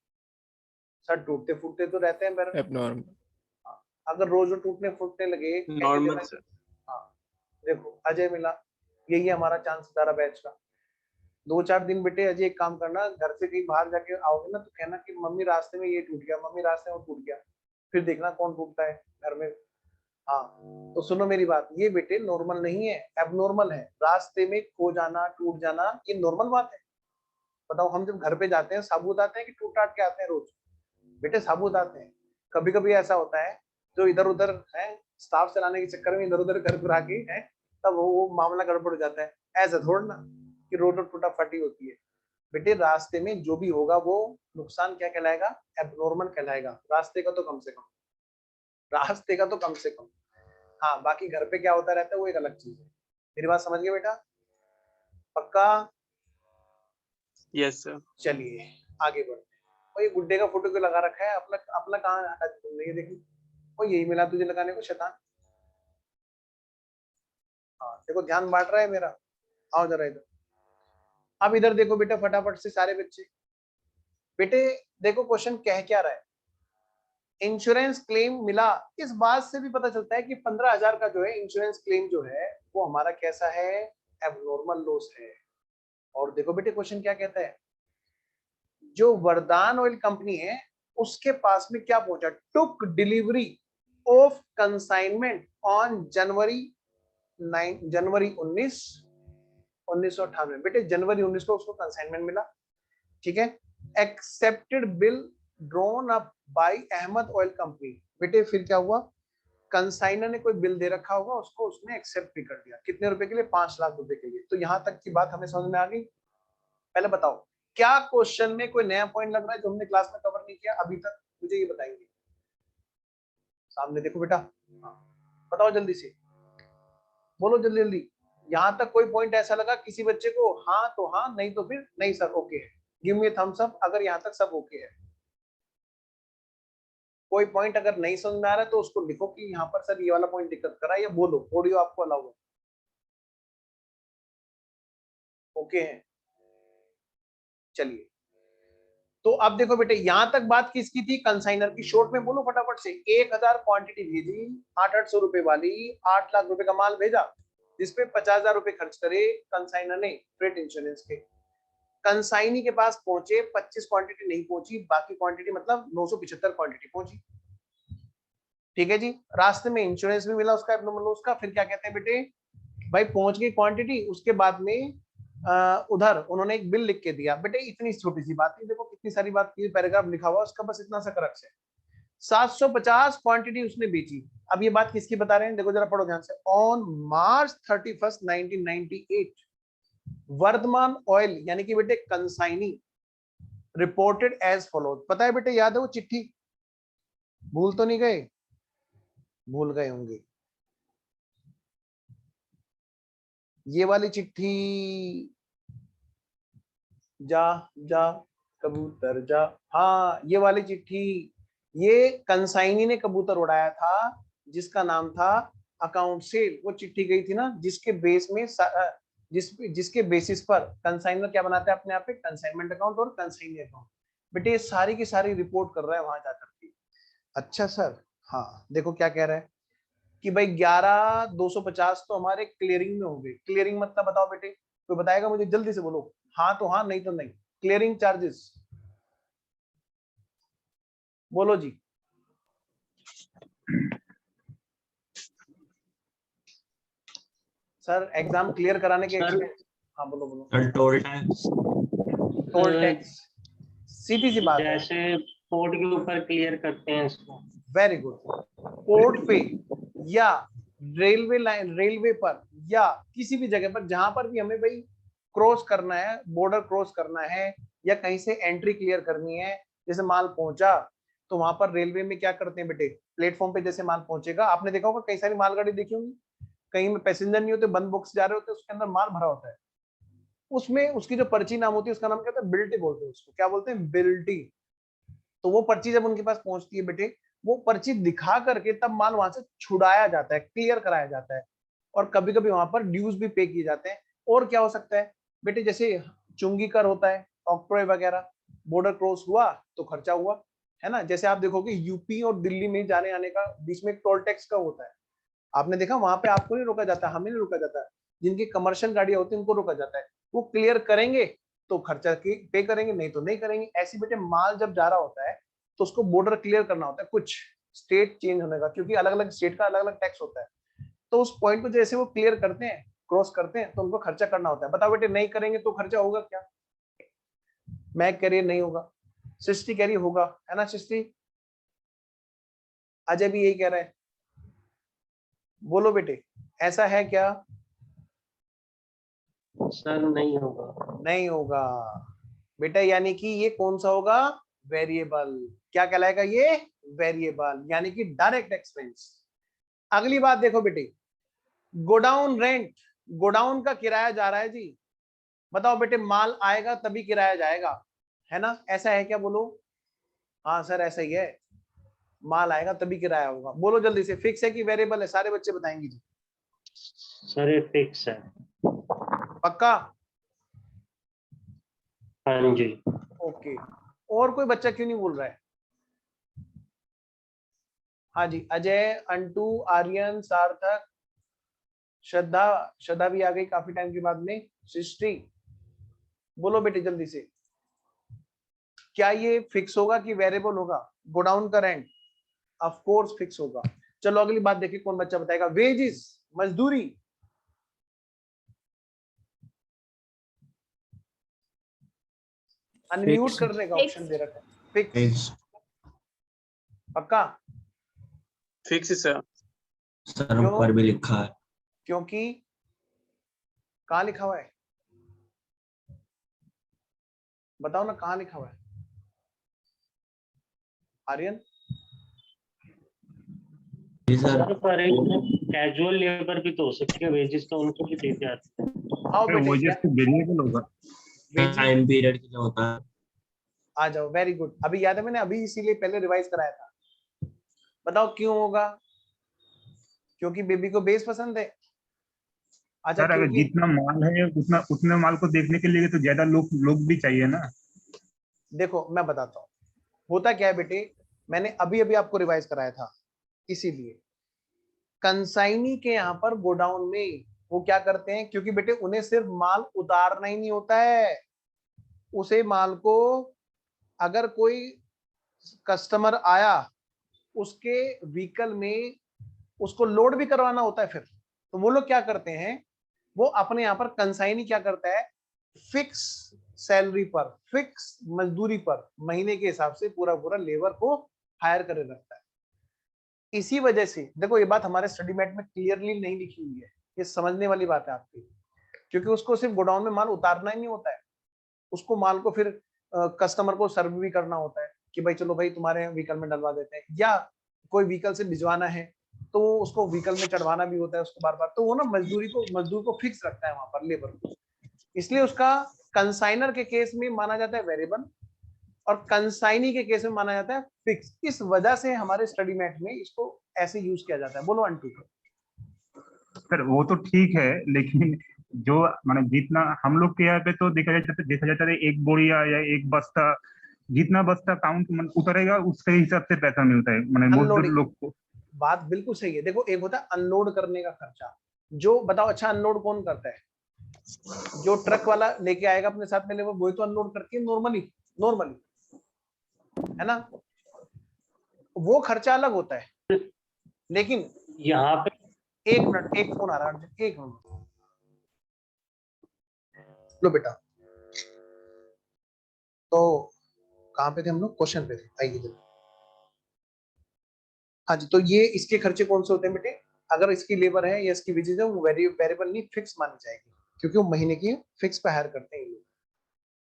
सर। टूटते फूटते तो रहते हैं बैरल। एबनॉर्मल। अगर रोज टूटने फूटने लगे नॉर्मल सर। हाँ देखो अजय मिला, यही हमारा चांस सारा बैच का। 2-4 दिन बेटे अजय एक काम करना, घर से कहीं बाहर जाके आओगे ना तो कहना कि मम्मी रास्ते में ये टूट गया, मम्मी रास्ते में वो टूट गया। फिर देखना कौन टूटता है घर में। हाँ तो सुनो मेरी बात, ये बेटे नॉर्मल नहीं है, एबनॉर्मल है। रास्ते में खो जाना, टूट जाना, ये नॉर्मल बात है। बताओ हम जब घर पे जाते हैं साबुत आते हैं कि टूट टाट के आते हैं रोज? बेटे साबुत आते हैं। कभी कभी ऐसा होता है जो इधर उधर है, स्टाफ चलाने के चक्कर में इधर उधर घर घुरा के है, तब वो मामला गड़बड़ हो जाता है। ऐसा थोड़ा ना कि रोड टूटा फटी होती है। बेटे रास्ते में जो भी होगा वो नुकसान क्या कहलाएगा? एबनॉर्मल कहलाएगा। रास्ते का तो कम से कम, रास्ते का तो कम से कम। हाँ बाकी घर पे क्या होता रहता है वो एक अलग चीज है। मेरी बात समझ गए बेटा? पक्का? Yes sir. चलिए आगे बढ़ते हैं। और ये गुड्डे का फोटो क्यों लगा रखा है? अपना अपना कहाँ हटा तुमने? ये देखी, और यही मिला तुझे लगाने को शैतान। हाँ देखो ध्यान बांट रहा है मेरा। आओ जरा इधर। अब इधर देखो बेटा फटाफट से सारे बच्चे, बेटे देखो क्वेश्चन कह क्या रहा है, इंश्योरेंस क्लेम मिला। इस बात से भी पता चलता है कि 15,000 का जो है इंश्योरेंस क्लेम जो है वो हमारा कैसा है, एबनॉर्मल लॉस है। और देखो बेटे क्वेश्चन क्या कहता है, जो वरदान ऑयल कंपनी है उसके पास में क्या पहुंचा, took delivery of consignment on January 1998। बेटे जनवरी 19 को उसको कंसाइनमेंट मिला, ठीक है। Accepted bill drawn up by Ahmed oil company. बेटे फिर क्या हुआ, कंसाइनर ने कोई बिल दे रखा होगा, उसको उसने एक्सेप्ट भी कर दिया, कितने रुपए के लिए, 5 लाख रुपए के लिए। तो यहां तक की बात हमें समझ में आ गई। पहले बताओ क्या क्वेश्चन में कोई नया पॉइंट लग रहा है जो हमने क्लास में कवर नहीं किया अभी तक, मुझे ये बताएंगे। सामने देखो बेटा, हाँ बताओ जल्दी से, बोलो जल्दी जल्दी। यहां तक कोई पॉइंट ऐसा लगा किसी बच्चे को, हाँ तो हाँ, नहीं तो फिर नहीं सर ओके है। गिव मी थम्स अप अगर यहां तक सब ओके है। कोई पॉइंट अगर नहीं समझ में आ रहा है तो उसको लिखो कि यहाँ पर सर ये वाला पॉइंट दिक्कत कर रहा है, या बोलो ऑडियो आपको अलाउ है, ओके है। चलिए तो अब देखो बेटे यहां तक बात किसकी थी, कंसाइनर की। शॉर्ट में बोलो फटाफट से, 1000 क्वांटिटी भेजी, 800 रुपए वाली, 8 लाख रुपए का माल भेजा, जिसपे 50,000 रुपए खर्च करे कंसाइनर ने फ्रेट इंश्योरेंस के। कंसाइनी के पास पहुंचे, 25 क्वांटिटी नहीं पहुंची, बाकी क्वांटिटी मतलब 975 क्वांटिटी पहुंची, ठीक है जी। रास्ते में इंश्योरेंस भी मिला उसका, एब्नॉर्मल लॉस का। फिर क्या कहते हैं बेटे, भाई पहुंच गई क्वांटिटी, उसके बाद में उधर उन्होंने एक बिल लिख के दिया। बेटे इतनी छोटी सी बात है, देखो कितनी सारी बात की, पैराग्राफ लिखा हुआ उसका बस इतना सा करक्स है। 750 क्वांटिटी उसने बेची। अब ये बात किसकी बता रहे हैं, देखो जरा पढ़ो ध्यान से। ऑन मार्च 31, 1998 वर्धमान ऑयल यानी कि बेटे कंसाइनी रिपोर्टेड एज फॉलोज। पता है बेटे, याद है वो चिट्ठी, भूल तो नहीं गए, भूल गए होंगे, ये वाली चिट्ठी, जा जा कबूतर जा, हाँ ये वाली चिट्ठी, ये कंसाइनी ने कबूतर उड़ाया था जिसका नाम था अकाउंट सेल। वो चिट्ठी गई थी ना, जिसके बेस में जिसके बेसिस पर कंसाइनर क्या बनाता है अपने आप पे, कंसाइनमेंट अकाउंट और कंसाइनी अकाउंट। बेटे ये सारी की सारी रिपोर्ट कर रहा है वहां जाकर के। अच्छा सर, हाँ देखो क्या कह रहा है कि भाई 11,250 तो हमारे क्लियरिंग में हो गए। क्लियरिंग मतलब बताओ बेटे, कोई बताएगा मुझे, जल्दी से बोलो, हाँ तो हाँ नहीं तो नहीं। क्लियरिंग चार्जेस बोलो जी। सर एग्जाम क्लियर कराने के सर हाँ बोलो बोलो। और टोल टैक्स, टोल टैक्स, सीधी सी बात है। जैसे पोर्ट के ऊपर क्लियर करते हैं इसको। Very good. पोर्ट पे या रेलवे लाइन, रेलवे पर या किसी भी जगह पर जहां पर भी हमें भाई क्रॉस करना है, बॉर्डर क्रॉस करना है या कहीं से एंट्री क्लियर करनी है, जैसे माल पहुंचा तो वहां पर रेलवे में क्या करते हैं बेटे, प्लेटफॉर्म पे जैसे माल पहुंचेगा, आपने देखा होगा कई सारी मालगाड़ी देखी होंगी, कहीं में पैसेंजर नहीं होते, बंद बॉक्स जा रहे होते, उसके अंदर माल भरा होता है, उसमें उसकी जो पर्ची नाम होती है उसका नाम क्या होता है, बिल्टी बोलते हैं उसको, क्या बोलते हैं, बिल्टी। तो वो पर्ची जब उनके पास पहुंचती है बेटे, वो पर्ची दिखा करके तब माल वहां से छुड़ाया जाता है, क्लियर कराया जाता है। और कभी कभी वहां पर ड्यूज भी पे किए जाते हैं। और क्या हो सकता है बेटे, जैसे चुंगी कर होता है, ऑक्ट्रॉय वगैरह, बॉर्डर क्रॉस हुआ तो खर्चा हुआ, है ना। जैसे आप देखोगे यूपी और दिल्ली में जाने आने का बीच में एक टोल टैक्स का होता है, आपने देखा, वहां पे आपको नहीं रोका जाता, हमें नहीं रोका जाता, जिनकी कमर्शियल गाड़ियां होती है उनको रोका जाता है। वो क्लियर करेंगे तो खर्चा पे करेंगे, नहीं तो नहीं करेंगे। ऐसी बेटे माल जब जा रहा होता है तो उसको बॉर्डर क्लियर करना होता है, कुछ स्टेट चेंज होने का, क्योंकि अलग अलग स्टेट का अलग अलग टैक्स होता है। तो उस पॉइंट को जैसे वो क्लियर करते हैं, क्रॉस करते हैं, तो उनको खर्चा करना होता है। बताओ बेटे नहीं करेंगे तो खर्चा होगा क्या, मैं कह रही नहीं होगा, सृष्टि कह रही होगा, है ना सृष्टि, अजय भी यही कह रहा है, बोलो बेटे ऐसा है क्या, सर नहीं होगा। नहीं होगा बेटा, यानी कि ये कौन सा होगा, वेरिएबल। क्या कहलाएगा ये, वेरिएबल, यानी कि डायरेक्ट एक्सपेंस। अगली बात देखो बेटे, गोडाउन रेंट, गोडाउन का किराया जा रहा है जी। बताओ बेटे माल आएगा तभी किराया जाएगा, है ना, ऐसा है क्या, बोलो। हाँ सर ऐसा ही है, माल आएगा तभी किराया होगा। बोलो जल्दी से, फिक्स है कि वेरिएबल है, सारे बच्चे बताएंगे जी। सर ये फिक्स है। पक्का, हाँ जी। ओके। और कोई बच्चा क्यों नहीं बोल रहा है? हाँ जी, अजय, अंटू, आर्यन, सार्थक, श्रद्धा, श्रद्धा भी आ गई काफी टाइम के बाद में, सृष्टि, बोलो बेटे जल्दी से, क्या ये फिक्स होगा कि वेरिएबल होगा? गोडाउन का रेंट ऑफ कोर्स फिक्स होगा। चलो अगली बात देखिए, कौन बच्चा बताएगा? वेजेस, मजदूरी, अनम्यूट Fixed. करने का ऑप्शन दे रखा है, फिक्स, Fixed. पक्का? Fix sir. सर क्यों? ऊपर भी लिखा है। क्योंकि कहाँ लिखा हुआ है? बताओ ना, कहाँ लिखा हुआ है? आर्यन, जी सर। सर पर एक कैजुअल लेबर भी तो हो सकती है, वेजेस तो उनको भी देते आते हैं। आओ बेटे, वजह से वेरिएबल होगा। wages- टाइम पीरियड के लिए होता है। आ जाओ, वेरी गुड। अभी याद है, मैंने अभी इसीलिए पहले रिवाइज कराया था। बताओ क्यों होगा? क्योंकि बेबी को बेस पसंद है। अच्छा, सर अगर क्योंकि जितना माल है उतना उतने माल को देखने के लिए तो ज्यादा लोग भी चाहिए ना। देखो मैं बताता हूँ होता क्या है बेटे, मैंने अभी अभी आपको रिवाइज कराया था। इसीलिए कंसाइनी के यहाँ पर गोडाउन में वो क्या करते हैं, क्योंकि बेटे उन्हें सिर्फ माल उतारना ही नहीं होता है, उसे माल को अगर कोई कस्टमर आया उसके व्हीकल में उसको लोड भी करवाना होता है। फिर तो वो लोग क्या करते हैं, वो अपने यहाँ पर कंसाइनी क्या करता है, फिक्स सैलरी पर, फिक्स मजदूरी पर, महीने के हिसाब से पूरा पूरा लेबर को हायर करे रखता है। इसी वजह से देखो, ये बात हमारे स्टडी मेट में क्लियरली नहीं लिखी हुई है, ये समझने वाली बात है आपकी, क्योंकि उसको सिर्फ गोडाउन में माल उतारना ही नहीं होता है, उसको माल को फिर कस्टमर को सर्व भी करना होता है कि भाई चलो भाई तुम्हारे व्हीकल में डलवा देते हैं, या कोई व्हीकल से भिजवाना है तो उसको व्हीकल में चढ़वाना भी होता है उसको बार बार। तो वो ना मजदूर को फिक्स रखता है वहां पर, लेबर को। इसलिए उसका कंसाइनर के केस में माना जाता है वेरिएबल और कंसाइनी के केस में माना जाता है फिक्स। इस वजह से हमारे स्टडी मेट में इसको ऐसे यूज किया जाता है। बोलो अंटू। सर वो तो ठीक है, लेकिन जो माने जितना हम लोग के यहाँ पे तो देखा जाता है एक बोरिया या एक बस्ता, जितना बस्ता काउंट उतरेगा उसके हिसाब से पैसा मिलता है माने मजदूर अनलोडिंग, लोग को। बात बिल्कुल सही है। देखो एक होता है अनलोड करने का खर्चा, जो बताओ अच्छा अनलोड कौन करता है? जो ट्रक वाला लेके आएगा अपने साथ में लेबर, वही तो अनलोड करती है नॉर्मली, है ना? वो खर्चा अलग होता है। लेकिन यहाँ पे एक मिनट, एक फोन आ रहा है, एक मिनट लो बेटा। तो कहां पे थे हम लोग? क्वेश्चन पे थे, आइए जल्दी। हाँ जी, तो ये इसके खर्चे कौन से होते हैं बेटे? अगर इसकी लेबर है या इसकी वेजेस है, वो वेरिएबल नहीं फिक्स मानी जाएगी, क्योंकि वो महीने की फिक्स पे हायर करते हैं ये लोग।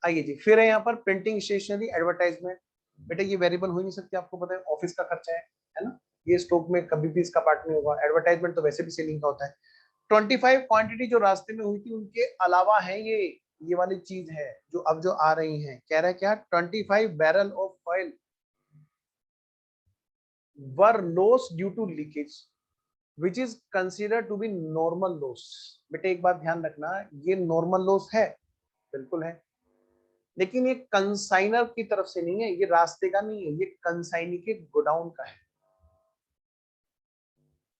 आइए जी, फिर है यहाँ पर प्रिंटिंग, स्टेशनरी, एडवर्टाइजमेंट। बेटे ये वेरिएबल हो ही नहीं सकती, आपको पता है ऑफिस का खर्चा है ना, ये स्टॉक में कभी भी इसका पार्ट नहीं होगा। एडवर्टाइजमेंट तो वैसे भी सेलिंग का होता है। 25 क्वांटिटी जो रास्ते में हुई थी उनके अलावा है ये वाली चीज है जो अब जो आ रही है, कह रहा है क्या, 25 barrel of oil were loss due to leakage which is consider to be normal loss. बेटे एक बात ध्यान रखना, ये नॉर्मल लॉस है, बिल्कुल है, लेकिन ये कंसाइनर की तरफ से नहीं है, ये रास्ते का नहीं है, ये कंसाइनी के गोडाउन का है।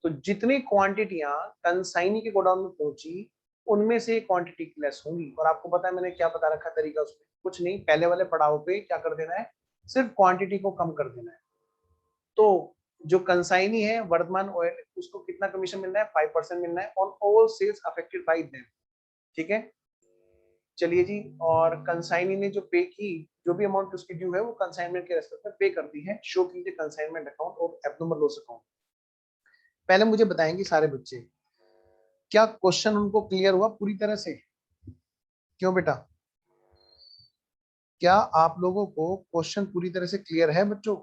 तो जितनी क्वांटिटियां कंसाइनी के गोडाउन में पहुंची उनमें से क्वांटिटी लेस होंगी। और आपको पता है मैंने क्या बता रखा तरीका उसमें, कुछ नहीं, पहले वाले पड़ाव पे क्या कर देना है, सिर्फ क्वांटिटी को कम कर देना है। तो जो कंसाइनी है वर्धमान ऑयल, उसको कितना कमीशन मिल रहा है? 5% मिल रहा है on all sales affected by them. ठीक है, चलिए जी। और कंसाइनी ने जो पे की, जो भी अमाउंट उसकी ड्यू है वो कंसाइनमेंट के रेस्पेक्ट में पे कर दी है। शो कीजिए कंसाइनमेंट अकाउंट और एब्नॉर्मल लॉस अकाउंट। पहले मुझे बताएंगे सारे बच्चे, क्या क्वेश्चन उनको क्लियर हुआ पूरी तरह से? क्यों बेटा, क्या आप लोगों को क्वेश्चन पूरी तरह से क्लियर है बच्चों?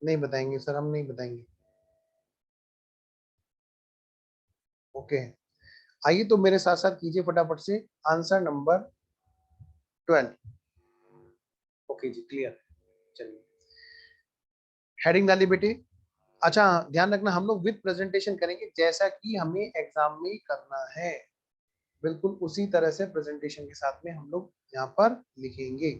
नहीं बताएंगे सर, हम नहीं बताएंगे। ओके, आइए तो मेरे साथ साथ कीजिए फटाफट से आंसर नंबर 12। ओके जी, क्लियर है। चलिए हेडिंग डालिए बेटे। अच्छा ध्यान रखना, हम लोग विद प्रेजेंटेशन करेंगे जैसा कि हमें एग्जाम में करना है, बिल्कुल उसी तरह से प्रेजेंटेशन के साथ में हम लोग यहाँ पर लिखेंगे।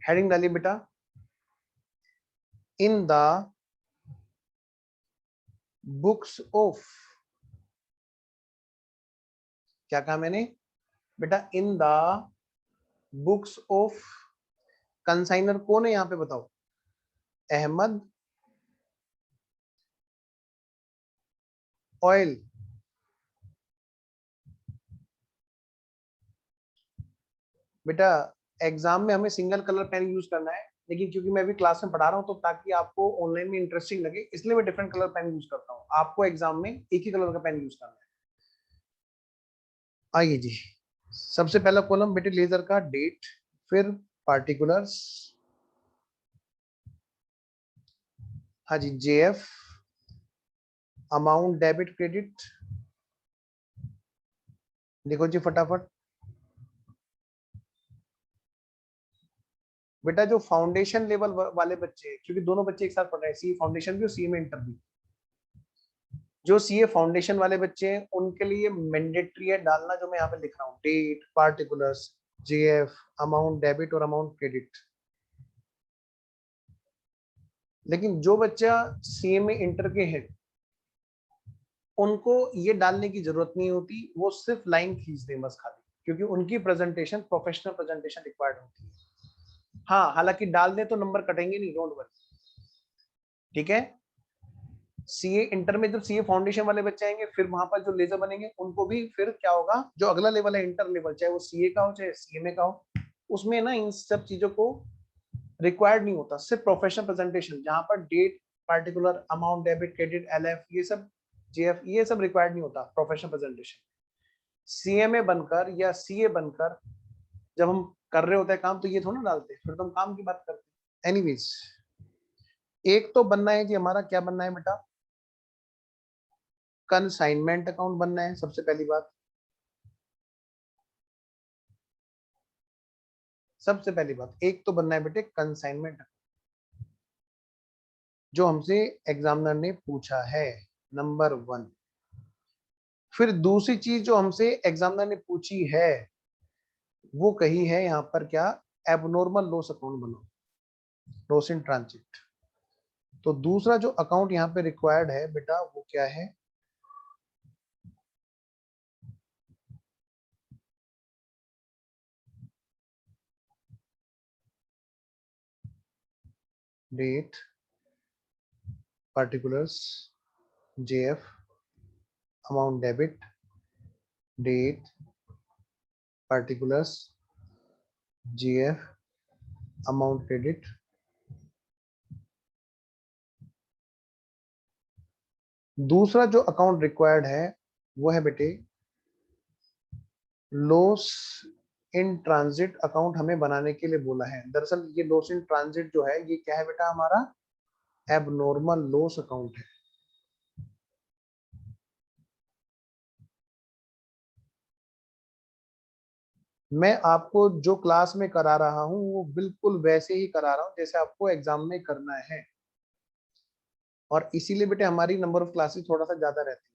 हेडिंग डालिए बेटा, इन द बुक्स ऑफ, क्या कहा मैंने बेटा, in the books of, consignor कौन है यहाँ पे बताओ, अहमद ऑयल। बेटा एग्जाम में हमें सिंगल कलर पेन यूज करना है, लेकिन क्योंकि मैं अभी क्लास में पढ़ा रहा हूँ तो ताकि आपको ऑनलाइन में इंटरेस्टिंग लगे इसलिए मैं डिफरेंट कलर पेन यूज करता हूँ। आपको एग्जाम में एक ही कलर का पेन यूज करना है। आइए जी, सबसे पहला कॉलम बेटे लेजर का डेट, फिर पार्टिकुलर्स, हाँ जी जेएफ, अमाउंट डेबिट क्रेडिट, देखो जी फटाफट। बेटा जो फाउंडेशन लेवल वाले बच्चे, क्योंकि दोनों बच्चे एक साथ पढ़ रहे हैं, सी फाउंडेशन भी और सी में इंटर भी, जो सीए फाउंडेशन वाले बच्चे हैं उनके लिए मैंडेटरी है डालना जो मैं यहाँ पे लिख रहा हूँ, date, particulars, JF, amount debit और अमाउंट क्रेडिट। लेकिन जो बच्चा सीए में इंटर के हैं उनको ये डालने की जरूरत नहीं होती, वो सिर्फ लाइन खींच दें बस खाली, क्योंकि उनकी प्रेजेंटेशन प्रोफेशनल प्रेजेंटेशन रिक्वायर्ड होती है। हाँ हालांकि डाल दें तो नंबर कटेंगे नहीं, डोंट वरी, ठीक है। सीए इंटर में जब सीए फाउंडेशन वाले बच्चे आएंगे फिर वहां पर जो लेजर बनेंगे उनको भी फिर क्या होगा, जो अगला लेवल है इंटर लेवल, चाहे वो सीए का हो चाहे सीएमए का हो, उसमें ना इन सब चीजों को रिक्वायर्ड नहीं होता, सिर्फ प्रोफेशनल प्रेजेंटेशन जहां पर date, particular, amount debit credit, LF, ये सब जेएफ, ये सब रिक्वायर्ड नहीं होता प्रोफेशनल प्रेजेंटेशन। सीएमए बनकर या सीए बनकर जब हम कर रहे होते हैं काम तो ये थोड़ा डालते हैं, फिर तो हम काम की बात करते हैं। एनीवेज एक तो बनना है कि हमारा क्या बनना है बेटा, कंसाइनमेंट अकाउंट बनना है सबसे पहली बात। सबसे पहली बात एक तो बनना है बेटे कंसाइनमेंट, जो हमसे एग्जामिनर ने पूछा है, नंबर 1। फिर दूसरी चीज जो हमसे एग्जामिनर ने पूछी है वो कही है यहाँ पर क्या, एबनॉर्मल लॉस अकाउंट बनो, लॉस इन ट्रांजिट। तो दूसरा जो अकाउंट यहाँ पे रिक्वायर्ड है बेटा वो क्या है, date, particulars, JF, amount debit, date, particulars, GF, amount credit. दूसरा जो अकाउंट रिक्वायर्ड है वो है बेटे लॉस इन ट्रांजिट अकाउंट, हमें बनाने के लिए बोला है। दरअसल ये लॉस इन ट्रांजिट जो है ये क्या है बेटा, हमारा एबनॉर्मल लॉस अकाउंट है। मैं आपको जो क्लास में करा रहा हूं वो बिल्कुल वैसे ही करा रहा हूं जैसे आपको एग्जाम में करना है, और इसीलिए बेटे हमारी नंबर ऑफ क्लासेस थोड़ा सा ज्यादा रहती है।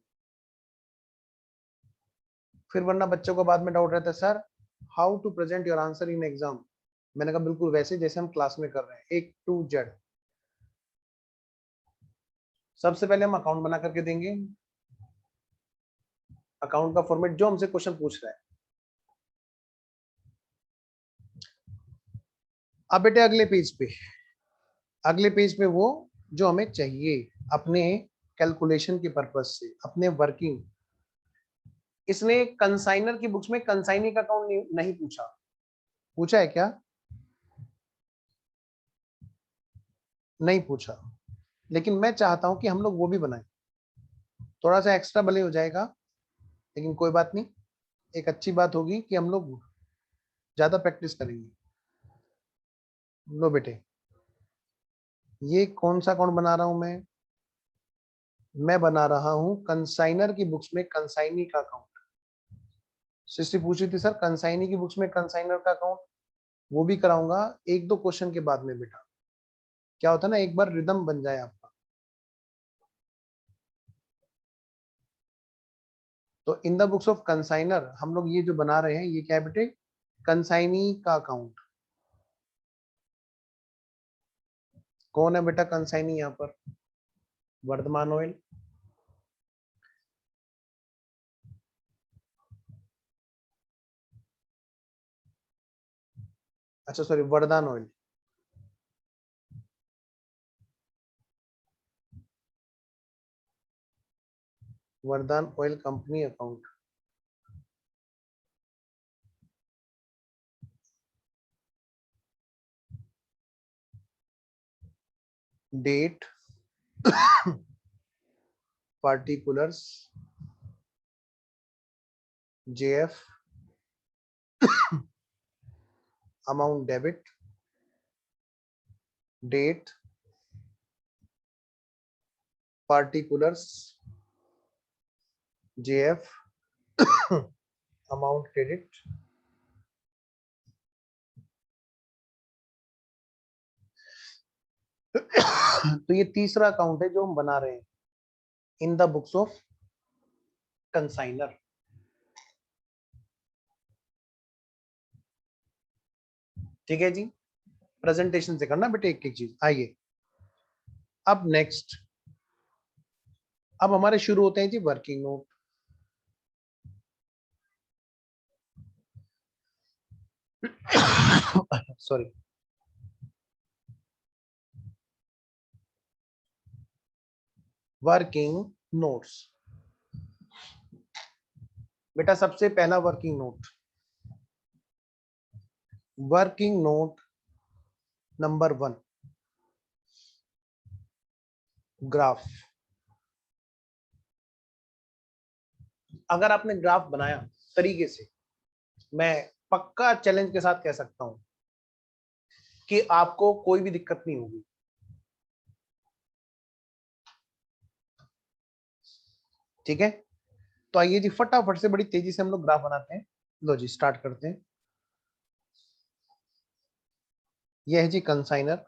फिर वरना बच्चों को बाद में डाउट रहता है, sir how to present your answer in exam. मैंने कहा बिल्कुल वैसे जैसे हम क्लास में कर रहे हैं, A to Z। सबसे पहले हम अकाउंट बना करके देंगे, अकाउंट का फॉर्मेट जो हमसे क्वेश्चन पूछ रहा है। अब बेटे अगले पेज पे वो जो हमें चाहिए अपने कैलकुलेशन के पर्पज से, अपने वर्किंग। इसने कंसाइनर की बुक्स में कंसाइनी का अकाउंट नहीं पूछा, पूछा है क्या? नहीं पूछा, लेकिन मैं चाहता हूं कि हम लोग वो भी बनाएं। थोड़ा सा एक्स्ट्रा भले हो जाएगा, लेकिन कोई बात नहीं, एक अच्छी बात होगी कि हम लोग ज्यादा प्रैक्टिस करेंगे। लो बेटे, ये कौन सा अकाउंट बना रहा हूं मैं बना रहा हूं कंसाइनर की बुक्स में कंसाइनी का अकाउंट। सृष्टि पूछी थी सर कंसाइनी की बुक्स में कंसाइनर का अकाउंट, वो भी कराऊंगा एक दो क्वेश्चन के बाद में बेटा। क्या होता है ना, एक बार रिदम बन जाए आपका। तो in the books of consignor हम लोग ये जो बना रहे हैं, ये क्या है बेटे, कंसाइनी का अकाउंट। कौन है बेटा कंसाइनी यहाँ पर? वर्धमान ऑयल, अच्छा sorry Vardaan oil. Vardaan oil company account. Date, particulars, JF, amount debit, date, particulars, JF, amount credit. तो ये तीसरा अकाउंट है जो हम बना रहे हैं in the books of consignor. ठीक है जी, प्रेजेंटेशन से करना बेटे एक एक चीज। आइए अब नेक्स्ट, अब हमारे शुरू होते हैं जी working note. Sorry, working notes. बेटा सबसे पहला working note, working note number 1, graph. अगर आपने ग्राफ बनाया तरीके से, मैं पक्का चैलेंज के साथ कह सकता हूं कि आपको कोई भी दिक्कत नहीं होगी। ठीक है, तो आइए जी फटाफट से बड़ी तेजी से हम लोग ग्राफ बनाते हैं। लो जी स्टार्ट करते हैं। यह है जी कंसाइनर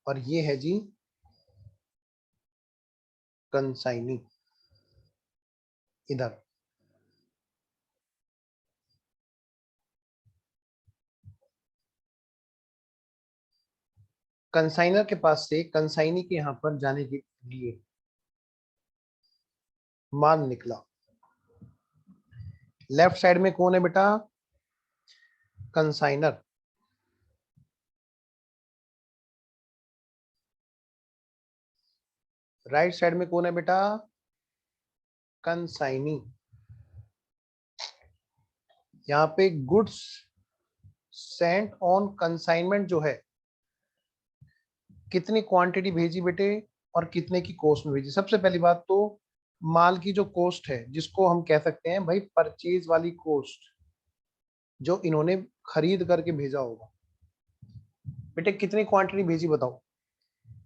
और ये है जी कंसाइनी इधर। कंसाइनर के पास से कंसाइनी के यहां पर जाने के लिए माल निकला। लेफ्ट साइड में कौन है बेटा? कंसाइनर। राइट साइड में कौन है बेटा? कंसाइनी। यहाँ पे गुड्स सेंट ऑन कंसाइनमेंट जो है, कितनी क्वांटिटी भेजी बेटे और कितने की कॉस्ट में भेजी। सबसे पहली बात तो माल की जो कॉस्ट है, जिसको हम कह सकते हैं भाई परचेज वाली कॉस्ट, जो इन्होंने खरीद करके भेजा होगा। बेटे कितनी क्वांटिटी भेजी बताओ?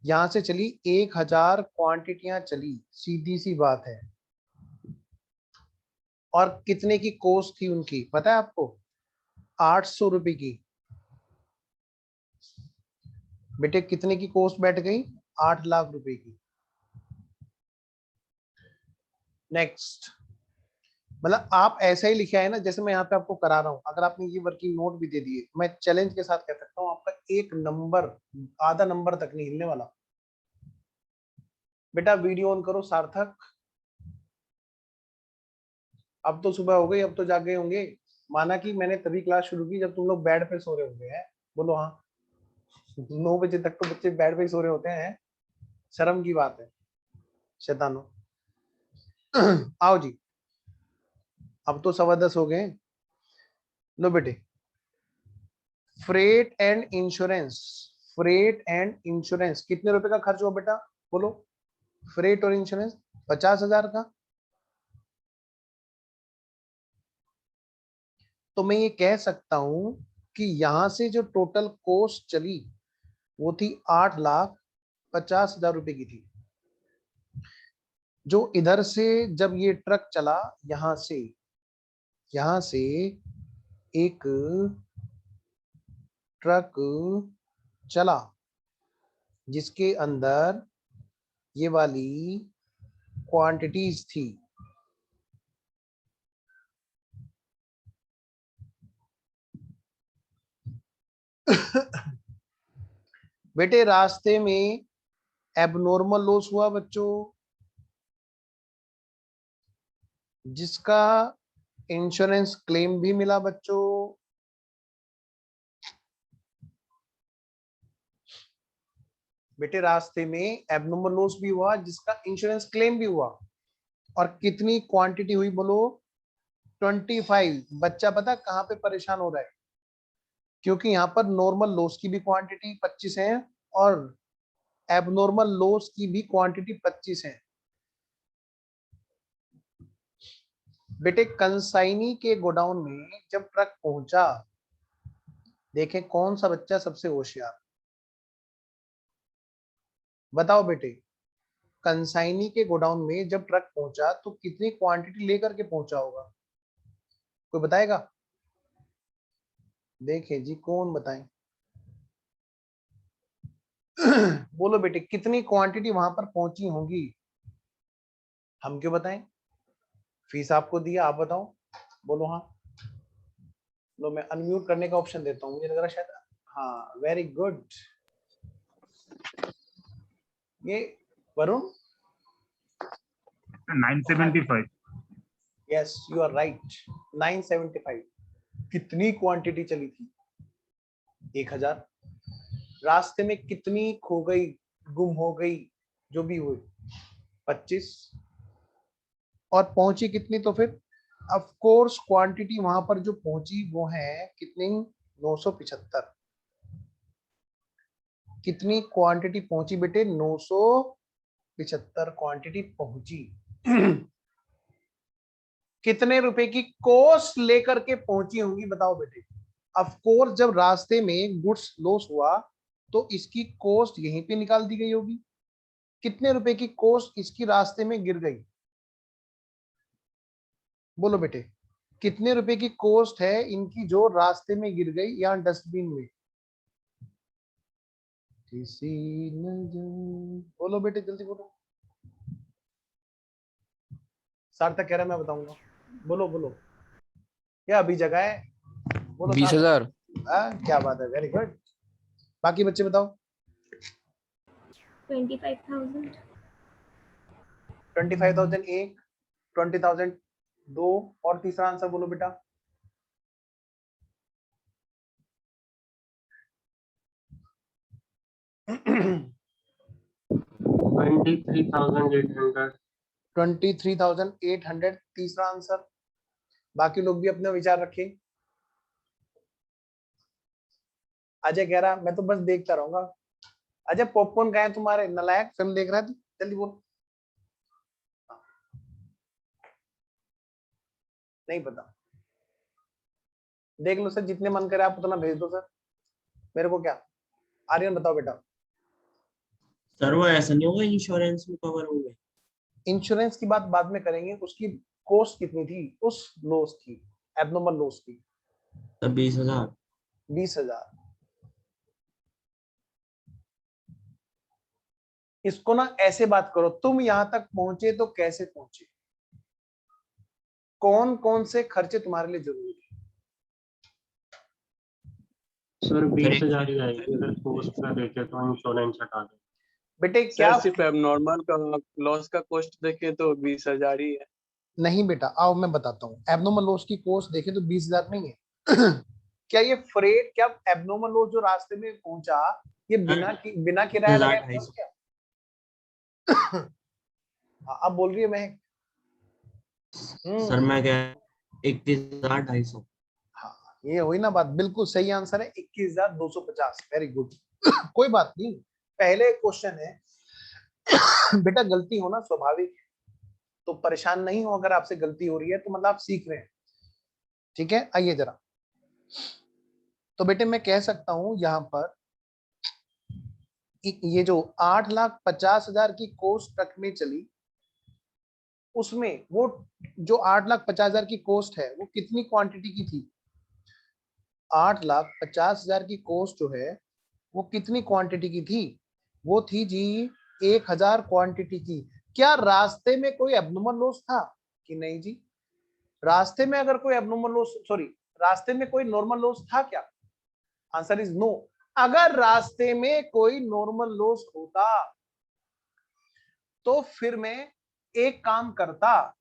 यहां से चली 1000 क्वांटिटियां चली, सीधी सी बात है। और कितने की कॉस्ट थी उनकी पता है आपको? 800 रुपए की। बेटे कितने की कॉस्ट बैठ गई? 8 लाख रुपए की। नेक्स्ट, मतलब आप ऐसा ही लिखा है ना जैसे मैं यहाँ पे आपको करा रहा हूं। अगर आपने ये वर्किंग नोट भी दे दिए, मैं चैलेंज के साथ कह सकता हूँ आपका एक नंबर, आधा नंबर तक नहीं हिलने वाला। बेटा वीडियो ऑन करो सार्थक। अब तो सुबह हो गई, अब तो जाग गए होंगे। माना कि मैंने तभी क्लास शुरू की जब तुम लोग बेड पे सो रहे होंगे। हैं बोलो हाँ। 9 बजे तक तो बच्चे बेड पे ही सो रहे होते हैं, शर्म की बात है शैतानो। आओ जी, अब तो 10:15 हो गए। लो बेटे, freight and insurance, freight and insurance कितने रुपए का खर्च हुआ बेटा बोलो? फ्रेट और इंश्योरेंस 50,000 का। तो मैं ये कह सकता हूं कि यहां से जो टोटल कॉस्ट चली वो थी 8,50,000 रुपए की थी। जो इधर से जब ये ट्रक चला यहां से एक ट्रक चला जिसके अंदर ये वाली क्वांटिटीज थी, बेटे रास्ते में एबनॉर्मल लॉस हुआ बच्चों, जिसका इंश्योरेंस क्लेम भी मिला बच्चों। बेटे रास्ते में एबनॉर्मल लॉस भी हुआ जिसका इंश्योरेंस क्लेम भी हुआ। और कितनी क्वांटिटी हुई बोलो? 25। बच्चा पता कहां पे परेशान हो रहा है? क्योंकि यहाँ पर नॉर्मल लॉस की भी क्वांटिटी 25 है और एबनॉर्मल लॉस की भी क्वांटिटी 25 है। बेटे कंसाइनी के गोडाउन में जब ट्रक पहुंचा, देखें कौन सा बच्चा सबसे होशियार, बताओ बेटे। कंसाइनी के गोडाउन में जब ट्रक पहुंचा तो कितनी क्वांटिटी लेकर के पहुंचा होगा? कोई बताएगा? देखें जी कौन बताएं। बोलो बेटे कितनी क्वांटिटी वहां पर पहुंची होंगी? हम क्यों बताएं? फीस आपको दिया, आप बताओ। बोलो हाँ। लो मैं अनम्यूट करने का ऑप्शन देता हूँ, मुझे लग रहा है शायद। हाँ वेरी गुड। ये Varun. 975। Yes you are right, 975। कितनी क्वांटिटी चली थी? 1000। रास्ते में कितनी खो गई, गुम हो गई, जो भी हुई? 25। और पहुंची कितनी? तो फिर ऑफ कोर्स क्वांटिटी वहां पर जो पहुंची वो है कितनी? 975। कितनी क्वांटिटी पहुंची बेटे? 975 क्वांटिटी पहुंची। कितने रुपए की कॉस्ट लेकर के पहुंची होंगी बताओ बेटे? ऑफ कोर्स जब रास्ते में गुड्स लॉस हुआ तो इसकी कॉस्ट यहीं पे निकाल दी गई होगी। कितने रुपए की कॉस्ट इसकी रास्ते में गिर गई? बोलो बेटे कितने रुपए की कॉस्ट है इनकी जो रास्ते में गिर गई या डस्टबिन में? किसी नजर, बोलो बेटे जल्दी बोलो। सार्थक कह रहा है मैं बताऊंगा। बोलो बोलो, क्या अभी जगह है? बोलो 20,000। क्या बात है, वेरी गुड। बाकी बच्चे बताओ। 25,000। 25,000 एक, 20,000 दो, और तीसरा आंसर बोलो बेटा। $23,800। 23,800 तीसरा आंसर। बाकी लोग भी अपना विचार रखें। अजय कह रहा मैं तो बस देखता रहूंगा। अजय पॉपकॉर्न कहाँ है तुम्हारे? नलायक, फिल्म देख रहा है तू? जल्दी बोल। नहीं पता, देख लो सर, जितने मन करे आप उतना भेज दो सर, मेरे को क्या। आर्यन बताओ बेटा। सर वो ऐसा नहीं होगा इंश्योरेंस में कवर हो गए? इंश्योरेंस की बात बाद में करेंगे, उसकी कॉस्ट कितनी थी उस लॉस की, एबनॉर्मल लॉस की? तब 20,000। 20,000। इसको ना ऐसे बात करो, तुम यहां तक पहुंचे तो कैसे पहुंचे, कौन कौन से खर्चे तुम्हारे लिए जरूरी थे? सर 20,000 ही आएगी अगर कॉस्ट का देखे तो, इंश्योरेंस हटा दे। बेटे क्या? सर सिर्फ एबनॉर्मल का लॉस का कॉस्ट देखें तो 20,000 ही है। नहीं बेटा आओ मैं बताता हूँ, एबनॉर्मल लॉस की कॉस्ट देखे तो 20,000 नहीं है। क्या ये फ्रेट, क्या एबनॉर्मल लॉस जो रास्ते में पहुंचा ये बिना किराया लगाए 2,250। पहुंच गया? हाँ, अब बोल रही है महक। सर मैं क्या 21,250। हाँ ये हुई ना बात, बिल्कुल सही आंसर है 21,250। Very good. कोई बात नहीं, पहले क्वेश्चन है बेटा, गलती होना स्वाभाविक है, तो परेशान नहीं हो अगर आपसे गलती हो रही है, तो मतलब आप सीख रहे हैं। ठीक है, आइए जरा। तो बेटे मैं कह सकता हूं यहां पर ये जो 8,50,000 की कोस्ट ट्रक में चली, उसमें वो जो 8,50,000 की कोस्ट है वो कितनी क्वांटिटी की थी? 8,50,000 की कोस्ट जो है वो कितनी क्वांटिटी की थी? वो थी जी 1,000 क्वांटिटी की। क्या रास्ते में कोई एब्नॉर्मल लॉस था कि नहीं जी? रास्ते में अगर कोई एब्नॉर्मल लॉस, सॉरी, रास्ते में कोई नॉर्मल लॉस था क्या? Answer is no. अगर रास्ते में कोई नॉर्मल लॉस होता तो फिर मैं एक काम करता,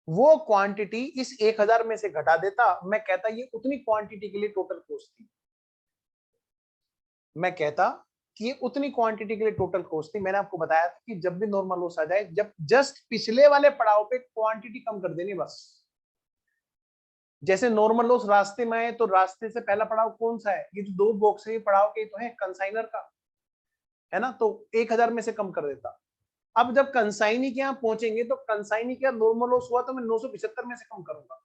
वो क्वांटिटी इस 1,000 में से घटा देता, मैं कहता ये उतनी क्वांटिटी के लिए टोटल कॉस्ट थी। मैं कहता कि ये उतनी क्वांटिटी के लिए टोटल कॉस्ट थी। मैंने आपको बताया था कि जब भी नॉर्मल लॉस आ जाए, जब जस्ट पिछले वाले पड़ाव पे क्वांटिटी कम कर देनी बस। जैसे नॉर्मल लॉस रास्ते में आए तो रास्ते से पहला पड़ाव कौन सा है? ये जो 2 बॉक्स है ये पड़ाव के तो है कंसाइनर का, है ना, तो 1,000 में से कम कर देता। अब जब कंसाइनी के यहाँ पहुंचेंगे तो कंसाइनी का नॉर्मल लॉस हुआ तो मैं 975 में से कम करूंगा।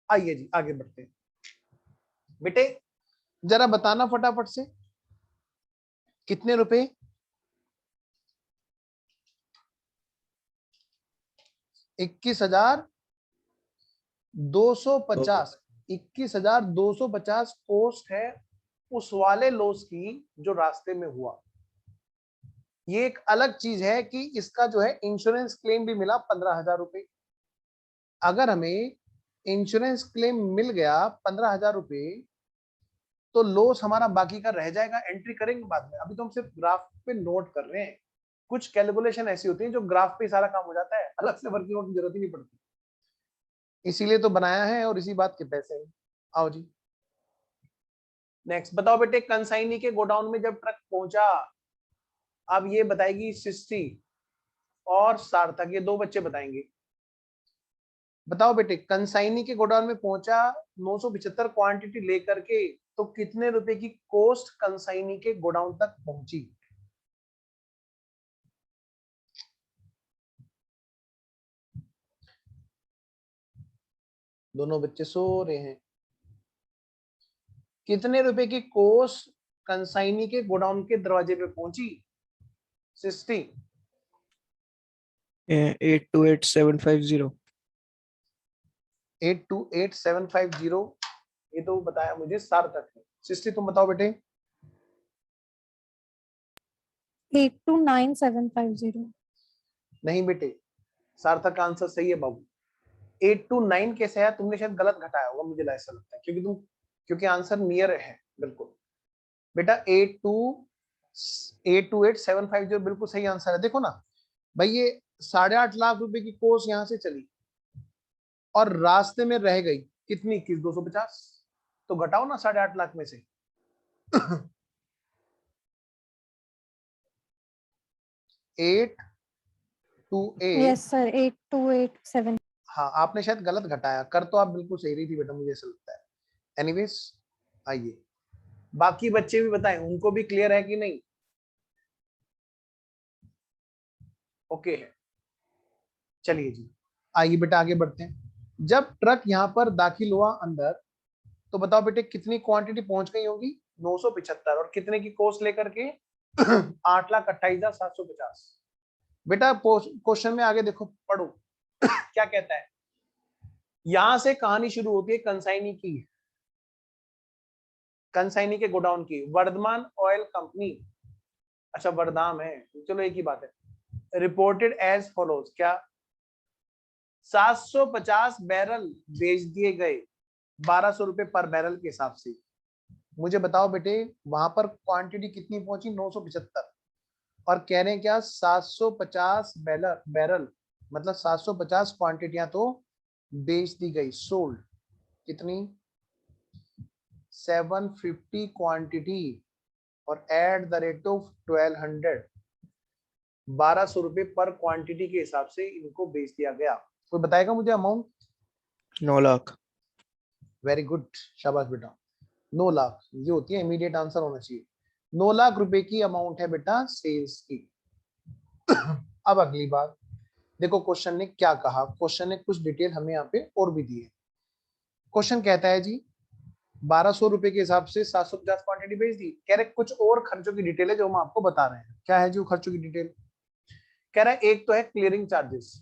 आइए जी आगे बढ़ते हैं। बेटे जरा बताना फटाफट से, कितने रुपए? 21,250। 21,250 कोस्ट है उस वाले लॉस की जो रास्ते में हुआ। ये एक अलग चीज है कि इसका जो है इंश्योरेंस क्लेम भी मिला 15,000 रुपए। अगर हमें इंश्योरेंस क्लेम मिल गया 15,000 रुपए, तो लॉस हमारा बाकी का रह जाएगा, एंट्री करेंगे बाद में। अभी तो हम सिर्फ ग्राफ पे नोट कर रहे हैं। कुछ कैलकुलेशन ऐसी होती है जो ग्राफ पे सारा काम हो जाता है, अलग से वर्किंग नोट की जरूरत ही नहीं पड़ती, इसीलिए तो बनाया है और इसी बात के पैसे हैं। आओ जी नेक्स्ट बताओ बेटे, कंसाइनी के गोडाउन में जब ट्रक पहुंचा, अब ये बताएगी सृष्टि और सार्थक, ये 2 बच्चे बताएंगे। बताओ बेटे, कंसाइनी के गोडाउन में पहुंचा 975 क्वांटिटी लेकर के, तो कितने रुपए की कोस्ट कंसाइनी के गोडाउन तक पहुंची? दोनों बच्चे सो रहे हैं। कितने रुपए की कोस्ट कंसाइनी के गोडाउन के दरवाजे पे पहुंची? 60। 828750। 828750, ये तो बताया मुझे सार्थक है। 60 तुम बताओ बेटे। 829750। नहीं बेटे, सार्थक का आंसर सही है बाबू। 829 कैसे है? तुमने शायद गलत घटाया होगा, मुझे ऐसा लगता है, क्योंकि आंसर नियर है बिल्कुल। बेटा 828750 बिल्कुल सही आंसर है। देखो ना भाई, ये 8.5 लाख रुपए की कोर्स यहां से चली और रास्ते में रह गई कितनी? 21,250। तो घटाओ ना 8.5 लाख में से। 828। Yes sir, 8287। हाँ आपने शायद गलत घटाया, कर तो आप बिल्कुल सही रही थी बेटा, मुझे ऐसा लगता है। एनीवेज आइए, बाकी बच्चे भी बताएं, उनको भी क्लियर है कि नहीं? ओके है, चलिए जी आइए बेटा आगे बढ़ते हैं। जब ट्रक यहां पर दाखिल हुआ अंदर, तो बताओ बेटे कितनी क्वांटिटी पहुंच गई होगी? 975। और कितने की कोस्ट लेकर के? 8,28,750। बेटा क्वेश्चन में आगे देखो, पढ़ो क्या कहता है। यहां से कहानी शुरू होती है कंसाइनी की, कंसाइनी के गोडाउन की। वर्धमान ऑयल कंपनी, अच्छा वर्धाम है, चलो एक ही बात है। रिपोर्टेड एज फॉलोज, क्या 750 बैरल बेच दिए गए 1,200 रुपए पर बैरल के हिसाब से। मुझे बताओ बेटे वहां पर क्वांटिटी कितनी पहुंची? 975। और कह रहे हैं क्या? 750 बैरल, मतलब 750 क्वांटिटियां तो बेच दी गई, सोल्ड। कितनी? 750 क्वांटिटी, और एट द रेट ऑफ 1200, 1,200 रुपए पर क्वांटिटी के हिसाब से इनको बेच दिया गया। कोई बताएगा मुझे अमाउंट? 9 लाख। वेरी गुड, शाबाश बेटा। 9 लाख ये होती है, इमीडिएट आंसर होना चाहिए। 9 लाख रुपए की अमाउंट है बेटा सेल्स की। अब अगली बात देखो, क्वेश्चन ने क्या कहा, क्वेश्चन ने कुछ डिटेल हमें यहाँ पे और भी दी है। क्वेश्चन कहता है जी 1200 रुपए के हिसाब से 750 क्वांटिटी बेच दी। कह रहे कुछ और खर्चों की डिटेल है जो हम आपको बता रहे हैं। क्या है जो खर्चों की डिटेल? कह रहा है एक तो है क्लियरिंग चार्जेस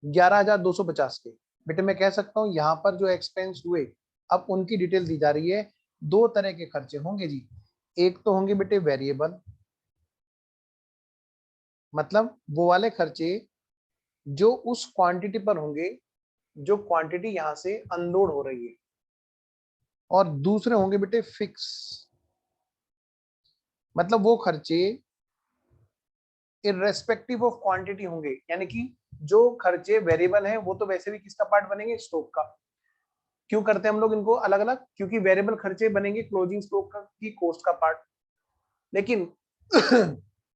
11,250 के। बेटे मैं कह सकता हूं यहां पर जो एक्सपेंस हुए अब उनकी डिटेल दी जा रही है। दो तरह के खर्चे होंगे जी, एक तो होंगे बेटे वेरिएबल, मतलब वो वाले खर्चे जो उस क्वांटिटी पर होंगे जो क्वांटिटी यहां से अनलोड हो रही है, और दूसरे होंगे बेटे फिक्स, मतलब वो खर्चे इररेस्पेक्टिव ऑफ क्वांटिटी होंगे। यानी कि जो खर्चे वेरिएबल हैं वो तो वैसे भी किसका पार्ट बनेंगे? स्टॉक का। क्यों करते हैं हम लोग इनको अलग अलग? क्योंकि वेरिएबल खर्चे बनेंगे क्लोजिंग स्टॉक की कॉस्ट का पार्ट, लेकिन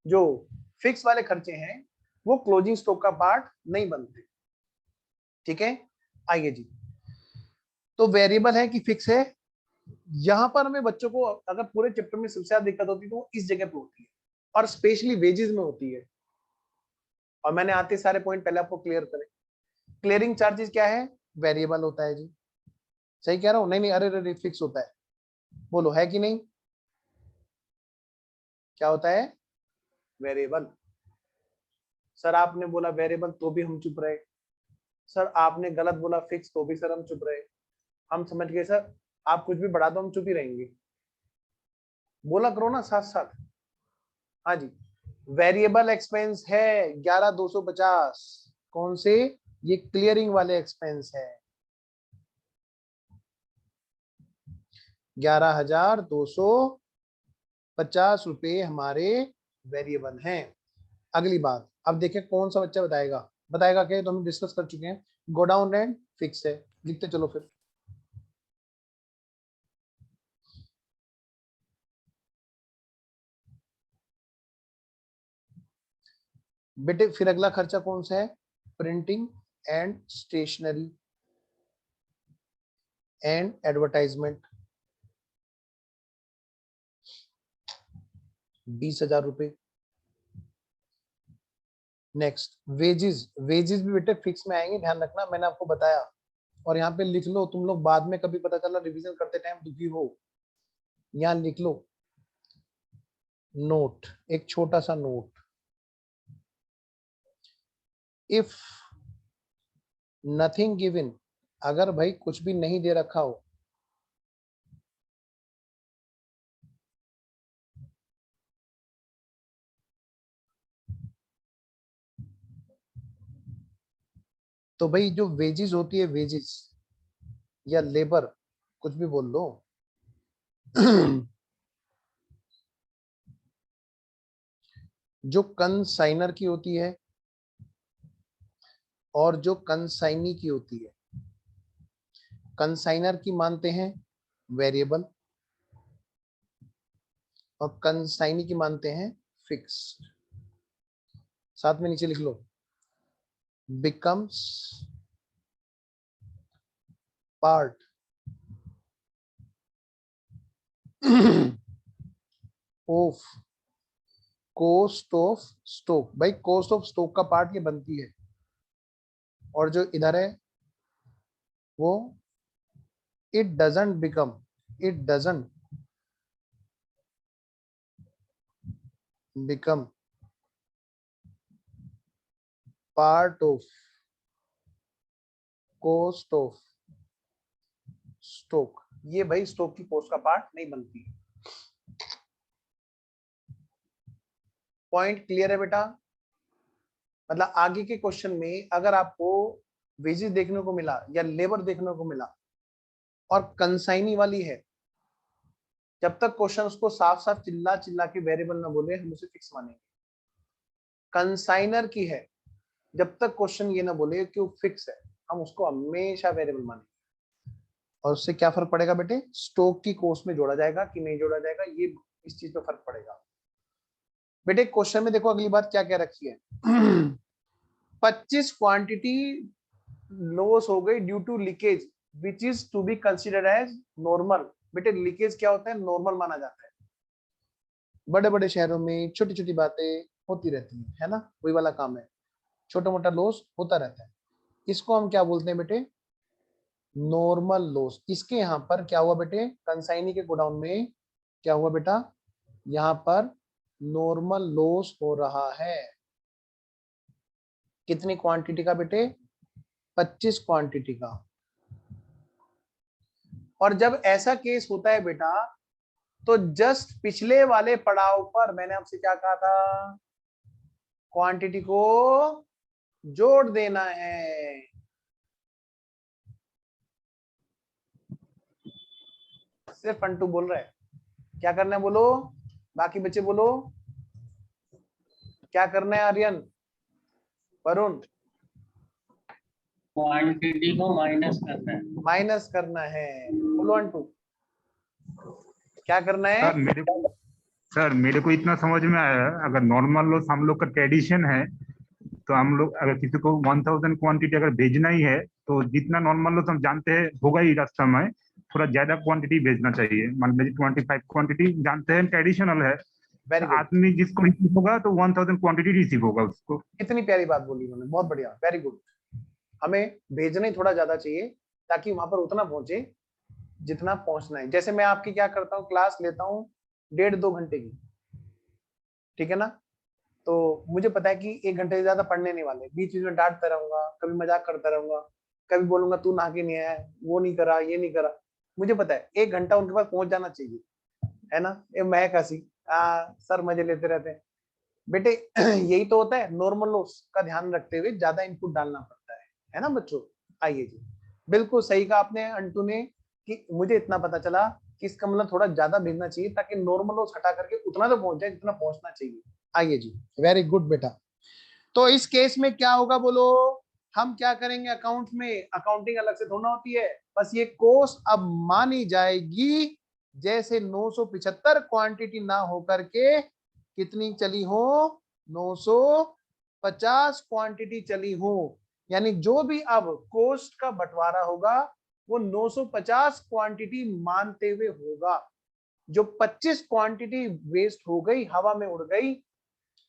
जो फिक्स वाले खर्चे हैं वो क्लोजिंग स्टॉक का पार्ट नहीं बनते। ठीक है, आइए जी, तो वेरिएबल है कि फिक्स है? यहां पर हमें बच्चों को अगर पूरे चैप्टर में सबसे ज्यादा दिक्कत होती है तो वो इस जगह पे होती है, और स्पेशली वेजेस में होती है। और मैंने आते सारे पॉइंट पहले आपको क्लियर करें। क्लियरिंग चार्जेस क्या है? वेरिएबल होता है जी। सही कह रहा हूं? नहीं नहीं, अरे अरे फिक्स होता है, बोलो है कि नहीं? क्या होता है? वेरिएबल। सर आपने बोला वेरिएबल तो भी हम चुप रहे, सर आपने गलत बोला फिक्स तो भी सर हम चुप रहे। हम समझ गए सर, आप कुछ भी बढ़ा दो हम चुप ही रहेंगे। बोला करो ना साथ साथ। हाँ जी, वेरिएबल एक्सपेंस है 11,250। कौन से? ये क्लियरिंग वाले एक्सपेंस है, 11,250 रुपए हमारे वेरिएबल हैं। अगली बात, अब देखें कौन सा बच्चा बताएगा। बताएगा क्या? तो हम डिस्कस कर चुके हैं। गोडाउन रेंट फिक्स है, लिखते चलो फिर। बेटे फिर अगला खर्चा कौन सा है? Printing and stationery and advertisement, 20,000 रुपए। नेक्स्ट वेजेस, वेजेस भी बेटे फिक्स में आएंगे, ध्यान रखना, मैंने आपको बताया। और यहाँ पे लिख लो, तुम लोग बाद में कभी पता चला रिवीजन करते टाइम दुखी हो, यहाँ लिख लो नोट, एक छोटा सा नोट। इफ नथिंग गिवन, अगर भाई कुछ भी नहीं दे रखा हो, तो भाई जो वेजेस होती है, वेजेस या लेबर, कुछ भी बोल लो, जो कंसाइनर की होती है और जो कंसाइनी की होती है। कंसाइनर की मानते हैं वेरिएबल और कंसाइनी की मानते हैं फिक्स। साथ में नीचे लिख लो, becomes part of cost of stock. भाई कॉस्ट ऑफ स्टॉक का पार्ट ये बनती है, और जो इधर है वो it doesn't become, it doesn't become part of cost of stock. ये भाई स्टॉक की कॉस्ट का पार्ट नहीं बनती। पॉइंट क्लियर है बेटा? मतलब आगे के क्वेश्चन में अगर आपको वेजेस देखने को मिला या लेबर देखने को मिला और कंसाइनी वाली है, जब तक क्वेश्चन उसको साफ साफ चिल्ला चिल्ला के वेरिएबल ना बोले हम उसे फिक्स मानेंगे। कंसाइनर की है, जब तक क्वेश्चन ये ना बोले कि वो फिक्स है, हम उसको हमेशा वेरिएबल मानेंगे। और उससे क्या फर्क पड़ेगा बेटे? स्टॉक की कॉस्ट में जोड़ा जाएगा कि नहीं जोड़ा जाएगा, ये इस चीज पे फर्क पड़ेगा। बेटे क्वेश्चन में देखो अगली बात क्या क्या रखी है। 25 क्वांटिटी लॉस हो गई due to leakage. Which is to be considered as normal. बेटे लीकेज क्या होता है, नॉर्मल माना जाता है। बड़े बड़े शहरों में छोटी छोटी बातें होती रहती है ना, वही वाला काम है, छोटा मोटा लॉस होता रहता है। इसको हम क्या बोलते हैं बेटे, नॉर्मल लॉस। इसके यहाँ पर क्या हुआ बेटे, कंसाइनी के गोडाउन में क्या हुआ बेटा, यहाँ पर नॉर्मल लॉस हो रहा है। कितनी क्वांटिटी का बेटे, 25 क्वांटिटी का। और जब ऐसा केस होता है बेटा, तो जस्ट पिछले वाले पड़ाव पर मैंने आपसे क्या कहा था, क्वांटिटी को जोड़ देना है। सिर्फ अंटू बोल रहा है, क्या करना है बोलो, बाकी बच्चे बोलो क्या करना है, आर्यन, वरुण, क्वांटिटी को माइनस करना है। माइनस करना है। बोलो अंटू, क्या करना है। सर मेरे को इतना समझ में आया है, अगर नॉर्मल लॉस हम लोग का ट्रेडिशन है, तो हम लोग अगर किसी को 1000 क्वांटिटी अगर भेजना ही है, तो जितना नॉर्मल लॉस हम जानते हैं होगा ही रास्ता में, थोड़ा ज्यादा क्वांटिटी भेजना चाहिए। मान लीजिए 25 क्वांटिटी जानते हैं ट्रेडिशनल है, वेरी गुड, आदमी जिसको रिसीव होगा तो 1000 क्वांटिटी रिसीव होगा उसको। कितनी प्यारी बात बोली उन्होंने, बहुत बढ़िया, वेरी गुड। हमें भेजना ही थोड़ा ज्यादा चाहिए ताकि वहां पर उतना पहुंचे जितना पहुंचना है। जैसे मैं आपकी क्या करता हूँ, क्लास लेता हूँ 1.5-2 घंटे की, ठीक है ना, तो मुझे पता है कि 1 घंटे से ज्यादा पढ़ने नहीं वाले, बीच बीच में डांटता रहूंगा, कभी मजाक करता रहूंगा, कभी बोलूंगा तू नहा के नहीं आया, वो नहीं करा, ये नहीं करा। मुझे पता है 1 घंटा उनके पास पहुंच जाना चाहिए, है ना। ये महक हंसी, सर मजे लेते रहते हैं बेटे। यही तो होता है, नॉर्मल लॉस का ध्यान रखते हुए ज्यादा इनपुट डालना पड़ता है ना बच्चों। आइए जी, बिल्कुल सही कहा आपने अंटू ने, कि मुझे इतना पता चला कि इसका मतलब थोड़ा ज्यादा भेजना चाहिए ताकि नॉर्मल लॉस हटा करके उतना तो पहुंच जाए जितना पहुंचना चाहिए। आइए जी, वेरी गुड बेटा। तो इस केस में क्या होगा बोलो, हम क्या करेंगे, अकाउंट में अकाउंटिंग अलग से थोड़ा होती है, बस ये कोर्स अब मानी जाएगी जैसे 975 क्वांटिटी ना होकर के कितनी चली हो, 950 क्वांटिटी चली हो। यानी जो भी अब कोस्ट का बंटवारा होगा वो 950 क्वांटिटी मानते हुए होगा। जो 25 क्वांटिटी वेस्ट हो गई, हवा में उड़ गई,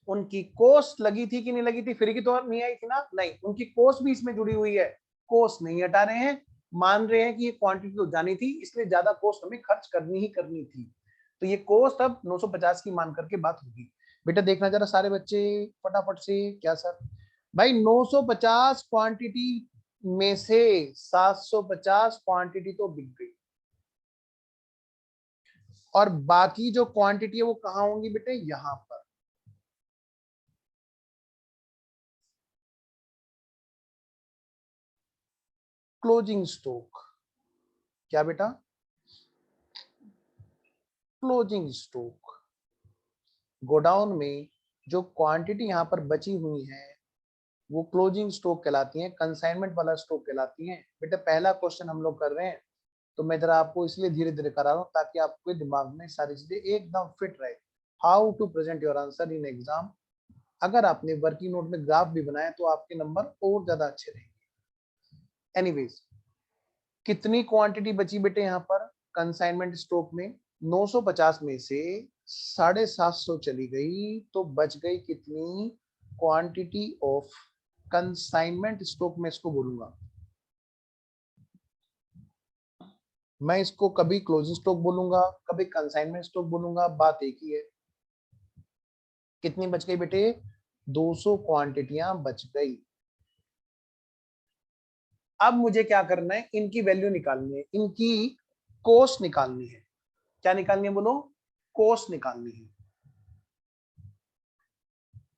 उनकी कोस्ट लगी थी कि नहीं लगी थी, फ्री की तो नहीं आई थी ना, नहीं, उनकी कोस्ट भी इसमें जुड़ी हुई है। कोस्ट नहीं हटा रहे हैं, मान रहे हैं कि ये क्वांटिटी तो जानी थी, इसलिए ज्यादा कोस्ट हमें खर्च करनी ही करनी थी। तो ये कोस्ट अब 950 की मान करके बात होगी। बेटा देखना जरा सारे बच्चे फटाफट से, क्या सर भाई 950 क्वांटिटी में से 750 क्वांटिटी तो बिक गई, और बाकी जो क्वांटिटी है वो कहां होंगी बेटे, यहां पर। क्लोजिंग स्टॉक, क्या बेटा, क्लोजिंग स्टॉक। गोडाउन में जो क्वांटिटी यहां पर बची हुई है वो क्लोजिंग स्टॉक कहलाती है, कंसाइनमेंट वाला स्टॉक कहलाती है। बेटा पहला क्वेश्चन हम लोग कर रहे हैं, तो मैं जरा आपको इसलिए धीरे धीरे करा रहा हूं ताकि आपके दिमाग में सारी चीजें एकदम फिट रहे। How to present your answer in exam. अगर आपने वर्किंग नोट में ग्राफ भी बनाया तो आपके नंबर और ज्यादा अच्छे रहेंगे। एनीवेज, कितनी क्वांटिटी बची बेटे यहाँ पर कंसाइनमेंट स्टॉक में, 950 में से 750 चली गई, तो बच गई कितनी क्वांटिटी ऑफ कंसाइनमेंट स्टॉक। में इसको बोलूंगा, मैं इसको कभी क्लोजिंग स्टॉक बोलूंगा, कभी कंसाइनमेंट स्टॉक बोलूंगा, बात एक ही है। कितनी बच गई बेटे, 200 क्वांटिटियां बच गई। अब मुझे क्या करना है, इनकी वैल्यू निकालनी है, इनकी कोस्ट निकालनी है। क्या निकालनी है बोलो, कोस्ट निकालनी है।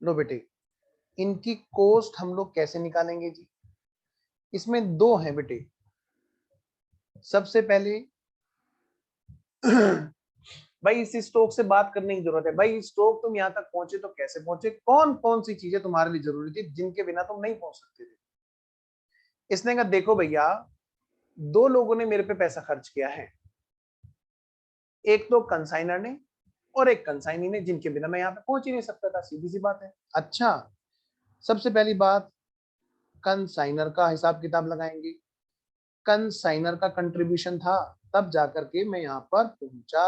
लो बेटे, इनकी कोस्ट हम लोग कैसे निकालेंगे जी, इसमें दो हैं बेटे। सबसे पहले भाई इस स्टॉक से बात करने की जरूरत है। भाई स्टॉक तुम यहां तक पहुंचे तो कैसे पहुंचे, कौन कौन सी चीजें तुम्हारे लिए जरूरी थी जिनके बिना तुम नहीं पहुंच सकते थे। इसने कहा देखो भैया, 2 लोगों ने मेरे पे पैसा खर्च किया है, एक तो कंसाइनर ने और एक कंसाइनी ने, जिनके बिना मैं यहाँ पे पहुंच ही नहीं सकता था, सीधी सी बात है। अच्छा, सबसे पहली बात कंसाइनर का हिसाब किताब लगाएंगे। कंसाइनर का कंट्रीब्यूशन था, तब जाकर के मैं यहाँ पर पहुंचा।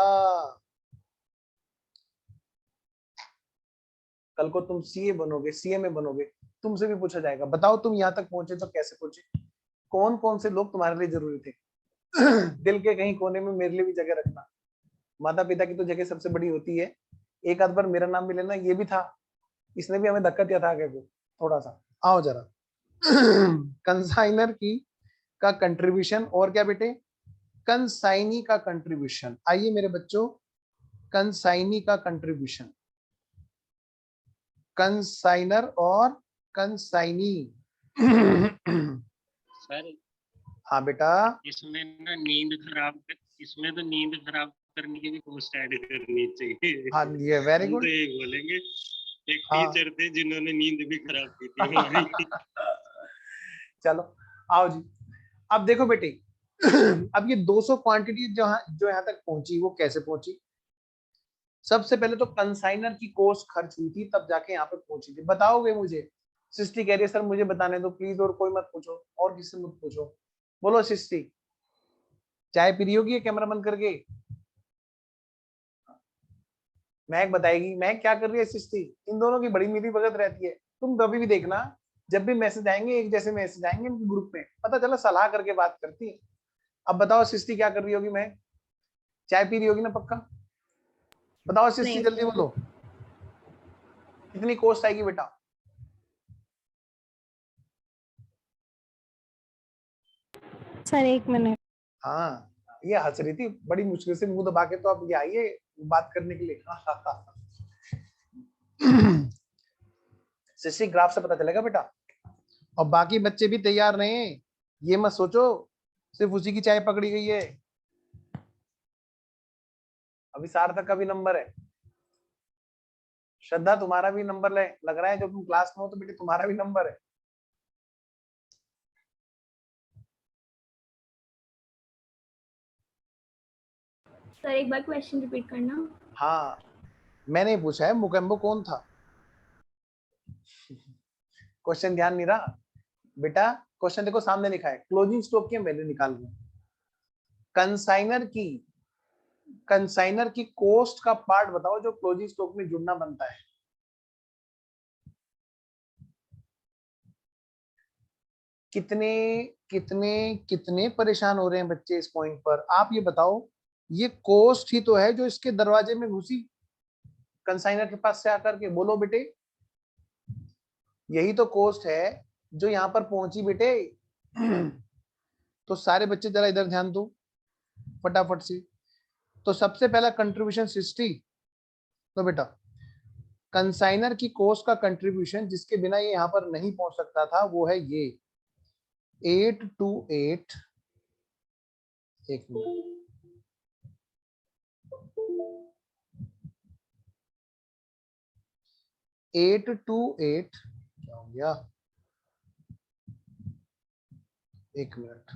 कल को तुम सीए बनोगे, सीए में बनोगे, तुमसे भी पूछा जाएगा बताओ तुम यहाँ तक पहुंचे तो कैसे पहुंचे, कौन कौन से लोग तुम्हारे लिए जरूरी थे। दिल के कहीं कोने में मेरे लिए भी जगह रखना। माता पिता की तो जगह सबसे बड़ी होती है। एक आध बार मेरा नाम भी लेना, ये भी था, इसने भी हमें धक्का दिया था आगे को थोड़ा सा। आओ जरा। कंसाइनर की का कंट्रीब्यूशन और क्या बेटे, कंसाइनी का कंट्रीब्यूशन। आइए मेरे बच्चों, कंसाइनी का कंट्रीब्यूशन, कंसाइनर और कंसाइनी। सर हाँ बेटा, इसमें ना इसमें तो नींद खराब करने की भी कोशिश ऐड करनी चाहिए। हाँ ये वेरी हम गुड। तो ये बोलेंगे एक हाँ। टीचर थे जिन्होंने नींद भी खराब की थी हमारी। चलो आओ जी। अब देखो बेटे, अब ये 200 क्वांटिटी जो यहाँ तक पहुंची वो कैसे पहुंची। सबसे पहले तो कंसाइनर की कॉस्ट खर्च हुई थी, तब जाके यहाँ पे पहुंची थी। बताओगे मुझे? सृष्टि कह रही है सर मुझे बताने दो प्लीज, और कोई मत पूछो, और किससे मत पूछो। बोलो सृष्टि, चाय पी रही होगी कैमरा बंद करके। महक बताएगी। महक क्या कर रही है सृष्टि? इन दोनों की बड़ी मिली भगत रहती है। तुम कभी भी देखना, जब भी मैसेज आएंगे एक जैसे मैसेज आएंगे इनके ग्रुप में, पता चला सलाह करके बात करती है। अब बताओ सृष्टि क्या कर रही होगी? महक चाय पी रही होगी ना पक्का? बताओ सृष्टि जल्दी बोलो, कितनी कॉस्ट आएगी बेटा? Sir 1 minute. हाँ ये हंस रही थी बड़ी मुश्किल से मुंह दबा के, तो अब ये आई है बात करने के लिए। सृष्टि ग्राफ से पता चलेगा बेटा। और बाकी बच्चे भी तैयार रहे, ये मत सोचो सिर्फ उसी की चाय पकड़ी गई है। अभी सार्थक का भी नंबर है, श्रद्धा तुम्हारा भी नंबर लग रहा है, जो तुम क्लास में हो तो बेटे तुम्हारा भी नंबर है। सर एक बार क्वेश्चन रिपीट करना। हाँ मैंने पूछा है मुकेम्बो कौन था। क्वेश्चन ध्यान नहीं रहा बेटा। क्वेश्चन देखो सामने लिखा है, क्लोजिंग स्टॉक की वैल्यू निकाल लो। कंसाइनर की कॉस्ट का पार्ट बताओ जो क्लोजिंग स्टॉक में जुड़ना बनता है। कितने कितने कितने परेशान हो रहे हैं बच्चे इस पॉइंट पर? आप ये बताओ, ये कॉस्ट ही तो है जो इसके दरवाजे में घुसी कंसाइनर के पास से आकर के। बोलो बेटे, यही तो कॉस्ट है जो यहाँ पर पहुंची बेटे। तो सारे बच्चे जरा इधर ध्यान दो फटाफट से। तो सबसे पहला कंट्रीब्यूशन 60। तो बेटा कंसाइनर की कॉस्ट का कंट्रीब्यूशन जिसके बिना ये यहाँ पर नहीं पहुंच सकता था वो है ये 828। एक मिनट, 828 क्या हो गया? एक मिनट,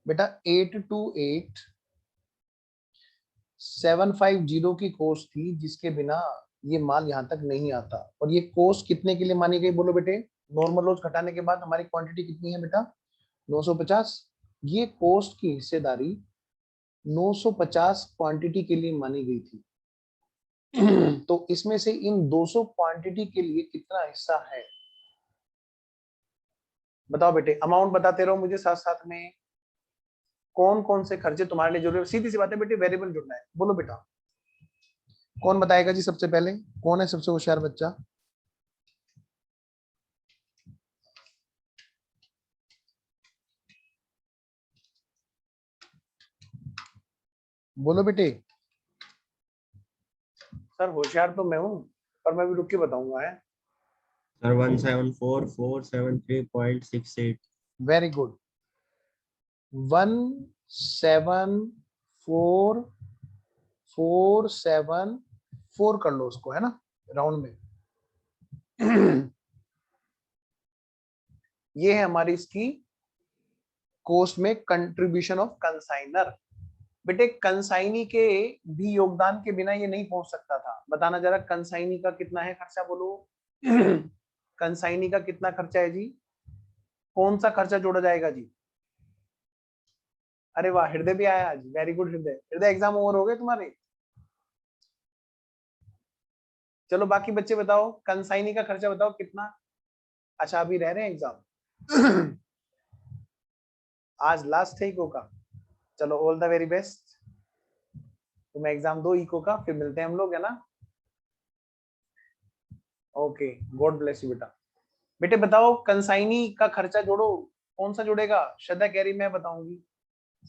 बेटा 828,750 की कोस्ट थी जिसके बिना ये माल यहाँ तक नहीं आता। और ये कोस्ट कितने के लिए मानी गई? बोलो बेटे, नॉर्मल लॉस घटाने के बाद हमारी क्वांटिटी कितनी है बेटा? 950। ये कोस्ट की हिस्सेदारी 950 क्वांटिटी के लिए मानी गई थी। तो इसमें से इन 200 क्वांटिटी के लिए कितना हिस्सा है बताओ बेटे। अमाउंट बताते रहो मुझे साथ साथ में। कौन कौन से खर्चे तुम्हारे लिए जरूरी है? सीधी सी बात है बेटे, वेरिएबल जुड़ना है। बोलो बेटा, कौन बताएगा जी सबसे पहले? कौन है सबसे होशियार बच्चा? बोलो बेटे। सर होशियार तो मैं हूं, पर मैं भी रुक के बताऊंगा है। सर 174,473.68। वेरी गुड, 174,474 कर लो उसको, है ना। राउंड में। ये है हमारी इसकी कोस्ट में कंट्रीब्यूशन ऑफ कंसाइनर। बेटे कंसाइनी के भी योगदान के बिना ये नहीं पहुंच सकता था। बताना जरा कंसाइनी का कितना है खर्चा, बोलो। कंसाइनी का कितना खर्चा है जी? कौन सा खर्चा जोड़ा जाएगा जी? अरे वाह, हृदय भी आया आज, वेरी गुड हृदय। हृदय एग्जाम ओवर हो गए तुम्हारे? चलो बाकी बच्चे बताओ, कंसाइनी का खर्चा बताओ कितना? अच्छा अभी रह रहे हैं एग्जाम। आज लास्ट है इको का। चलो ऑल द वेरी बेस्ट, तुम्हें एग्जाम दो इको का, फिर मिलते हैं हम लोग, है ना? ओके, गॉड ब्लेस यू बेटा। बेटे बताओ कंसाइनी का खर्चा जोड़ो, कौन सा जुड़ेगा? श्रद्धा कह रही मैं बताऊंगी,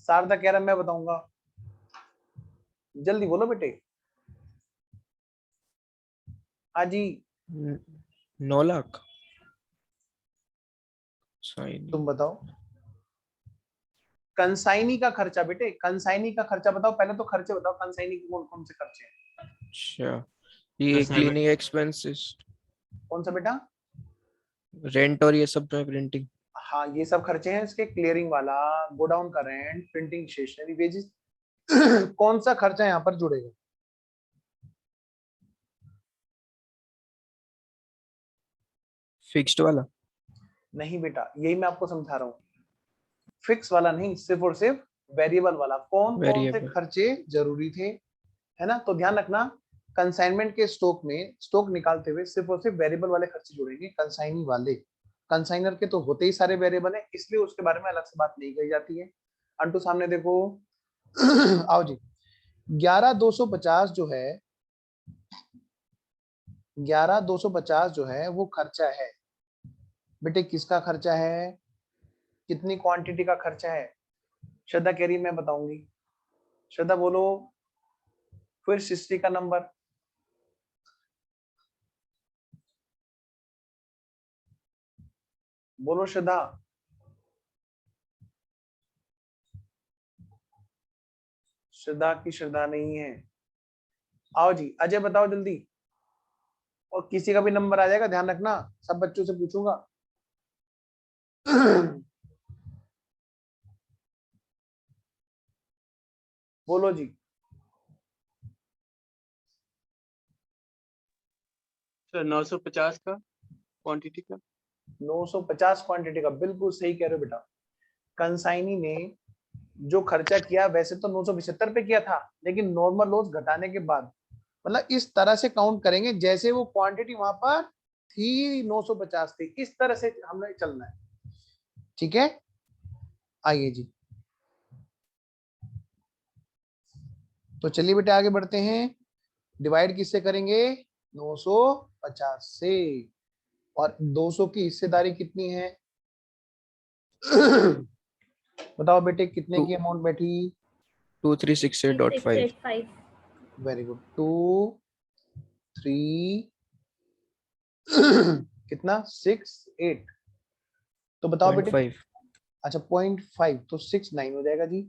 शारदा कह रहा मैं बताऊंगा, जल्दी बोलो बेटे। हाँ जी 9 लाख साइन। तुम बताओ कंसाइनी का खर्चा। बेटे कंसाइनी का खर्चा बताओ, पहले तो खर्चे बताओ, कंसाइनी के कौन कौन से खर्चे हैं? अच्छा, ये Assignment. क्लीनिंग एक्सपेंसेस, कौन सा बेटा? रेंट और ये सब जो है प्रिंटिंग। हाँ ये सब खर्चे हैं इसके, क्लियरिंग वाला, गोडाउन का रेंट, प्रिंटिंग, स्टेशनरी, वेजेस। कौन सा खर्चा यहाँ पर जुड़ेगा? फिक्स्ड वाला? नहीं बेटा, यही मैं आपको समझा रहा हूँ, फिक्स वाला नहीं, सिर्फ और सिर्फ वेरिएबल वाला। कौन कौन से वेरिएबल। खर्चे जरूरी थे, है ना? तो ध्यान रखना, कंसाइनमेंट के स्टॉक में स्टॉक निकालते हुए सिर्फ और सिर्फ वेरिएबल वाले खर्चे जुड़ेंगे, कंसाइनी वाले। कंसाइनर के तो होते ही सारे वेरिएबल है, इसलिए उसके बारे में अलग से बात नहीं कही जाती है। अंटू सामने देखो। आओ जी, 11,250 जो है, 11,250 जो है वो खर्चा है। बेटे किसका खर्चा है? कितनी क्वांटिटी का खर्चा है? श्रद्धा कह रही मैं बताऊंगी। श्रद्धा बोलो, फिर सृष्टि का नंबर। बोलो श्रद्धा। श्रद्धा की श्रद्धा नहीं है। आओ जी अजय बताओ जल्दी, और किसी का भी नंबर आ जाएगा ध्यान रखना, सब बच्चों से पूछूंगा। बोलो जी। सर 950 का क्वांटिटी का। 950 क्वांटिटी का, बिल्कुल सही कह रहे हो बेटा। कंसाइनी ने जो खर्चा किया वैसे तो 975 पे किया था, लेकिन नॉर्मल लॉस घटाने के बाद, मतलब इस तरह से काउंट करेंगे जैसे वो क्वांटिटी वहां पर थी 950 थी, इस तरह से हमें चलना है। ठीक है, आइए जी, तो चलिए बेटे आगे बढ़ते हैं। डिवाइड किससे करेंगे? 950 से। और 200 की हिस्सेदारी कितनी है? बताओ बेटे कितने की अमाउंट बैठी? 2368.5। 685. Very good. 2 3 कितना? 6 8। तो बताओ बेटे। 0.5। अच्छा 0.5, तो 69 हो जाएगा जी।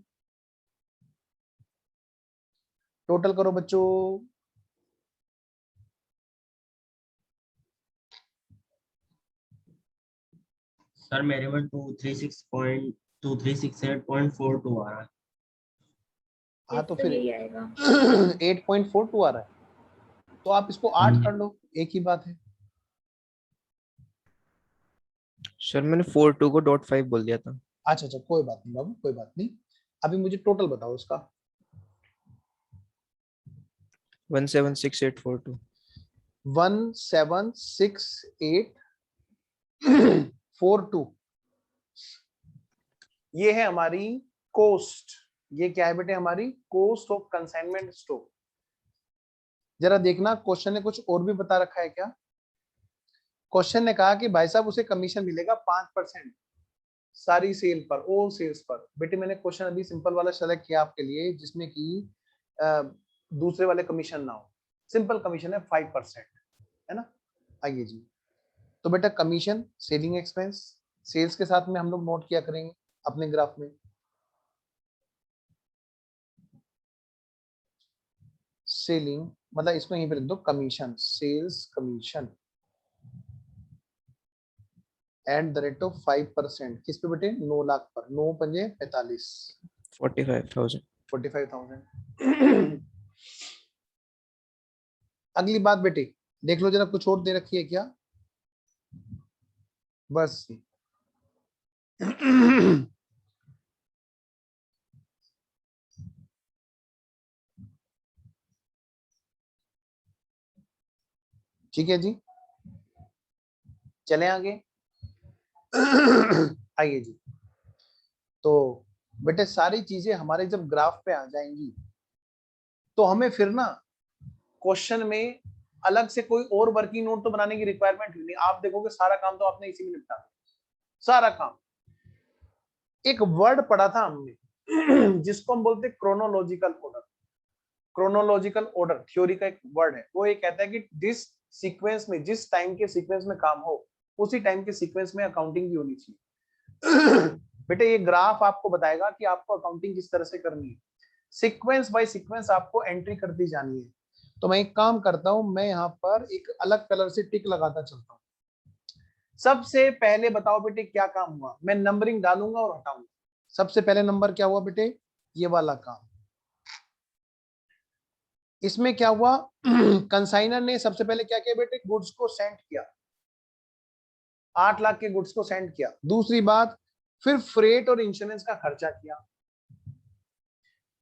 टोटल करो बच्चों। सर मेरे में 236.2368.42 आ रहा है। हाँ तो तो फिर यही आएगा। 8.42 आ रहा है, तो आप इसको 8 कर लो, एक ही बात है। सर मैंने 42 को .5 बोल दिया था। अच्छा अच्छा कोई बात नहीं बाबू, कोई बात नहीं। अभी मुझे टोटल बताओ इसका। 176842। 176842 ये है हमारी कोस्ट। ये क्या है बेटे? हमारी कोस्ट ऑफ कंसाइनमेंट स्टॉक। जरा देखना क्वेश्चन ने कुछ और भी बता रखा है क्या? क्वेश्चन ने कहा कि भाई साहब उसे कमीशन मिलेगा 5% सारी सेल पर, ऑल सेल्स पर। बेटे मैंने क्वेश्चन अभी सिंपल वाला सेलेक्ट किया आपके लिए, जिसमें कि दूसरे वाले कमीशन ना हो। सिंपल कमीशन है 5%, है ना? आइए जी, तो बेटा कमीशन सेलिंग एक्सपेंस, सेल्स के साथ में हम लोग नोट किया करेंगे अपने ग्राफ में। सेलिंग मतलब इसको यहीं पे लिख दो commission, sales commission at the rate of 5%। किस पे बेटे? 9 लाख पर। 9 पंजे 45, 45,000। 45,000। अगली बात बेटे देख लो जरा, कुछ और दे रखी है क्या? बस ठीक है जी, चले आगे। आइए जी। तो बेटे सारी चीजें हमारे जब ग्राफ पे आ जाएंगी तो हमें फिर ना क्वेश्चन में अलग से कोई और वर्किंग नोट तो बनाने की रिक्वायरमेंट नहीं। आप देखोगे सारा काम तो आपने इसी में निपटा दिया, सारा काम। एक वर्ड पढ़ा था हमने जिसको हम बोलते हैं chronological order. Chronological order theory का एक वर्ड है। वो ये कहता है कि जिस सीक्वेंस में, जिस टाइम के सीक्वेंस में काम हो, उसी टाइम के सीक्वेंस में अकाउंटिंग भी होनी चाहिए। बेटे ये ग्राफ आपको बताएगा कि आपको अकाउंटिंग किस तरह से करनी है। सीक्वेंस बाय सीक्वेंस आपको एंट्री करती जानी है। तो मैं एक काम करता हूं, मैं यहाँ पर एक अलग कलर से टिक लगाता चलता हूँ। सबसे पहले बताओ बेटे क्या काम हुआ? मैं नंबरिंग डालूंगा और हटाऊंगा। सबसे पहले नंबर क्या हुआ बेटे? ये वाला काम। इसमें क्या हुआ? कंसाइनर ने सबसे पहले क्या किया बेटे? गुड्स को सेंड किया, 8 लाख के गुड्स को सेंड किया। दूसरी बात, फिर फ्रेट और इंश्योरेंस का खर्चा किया।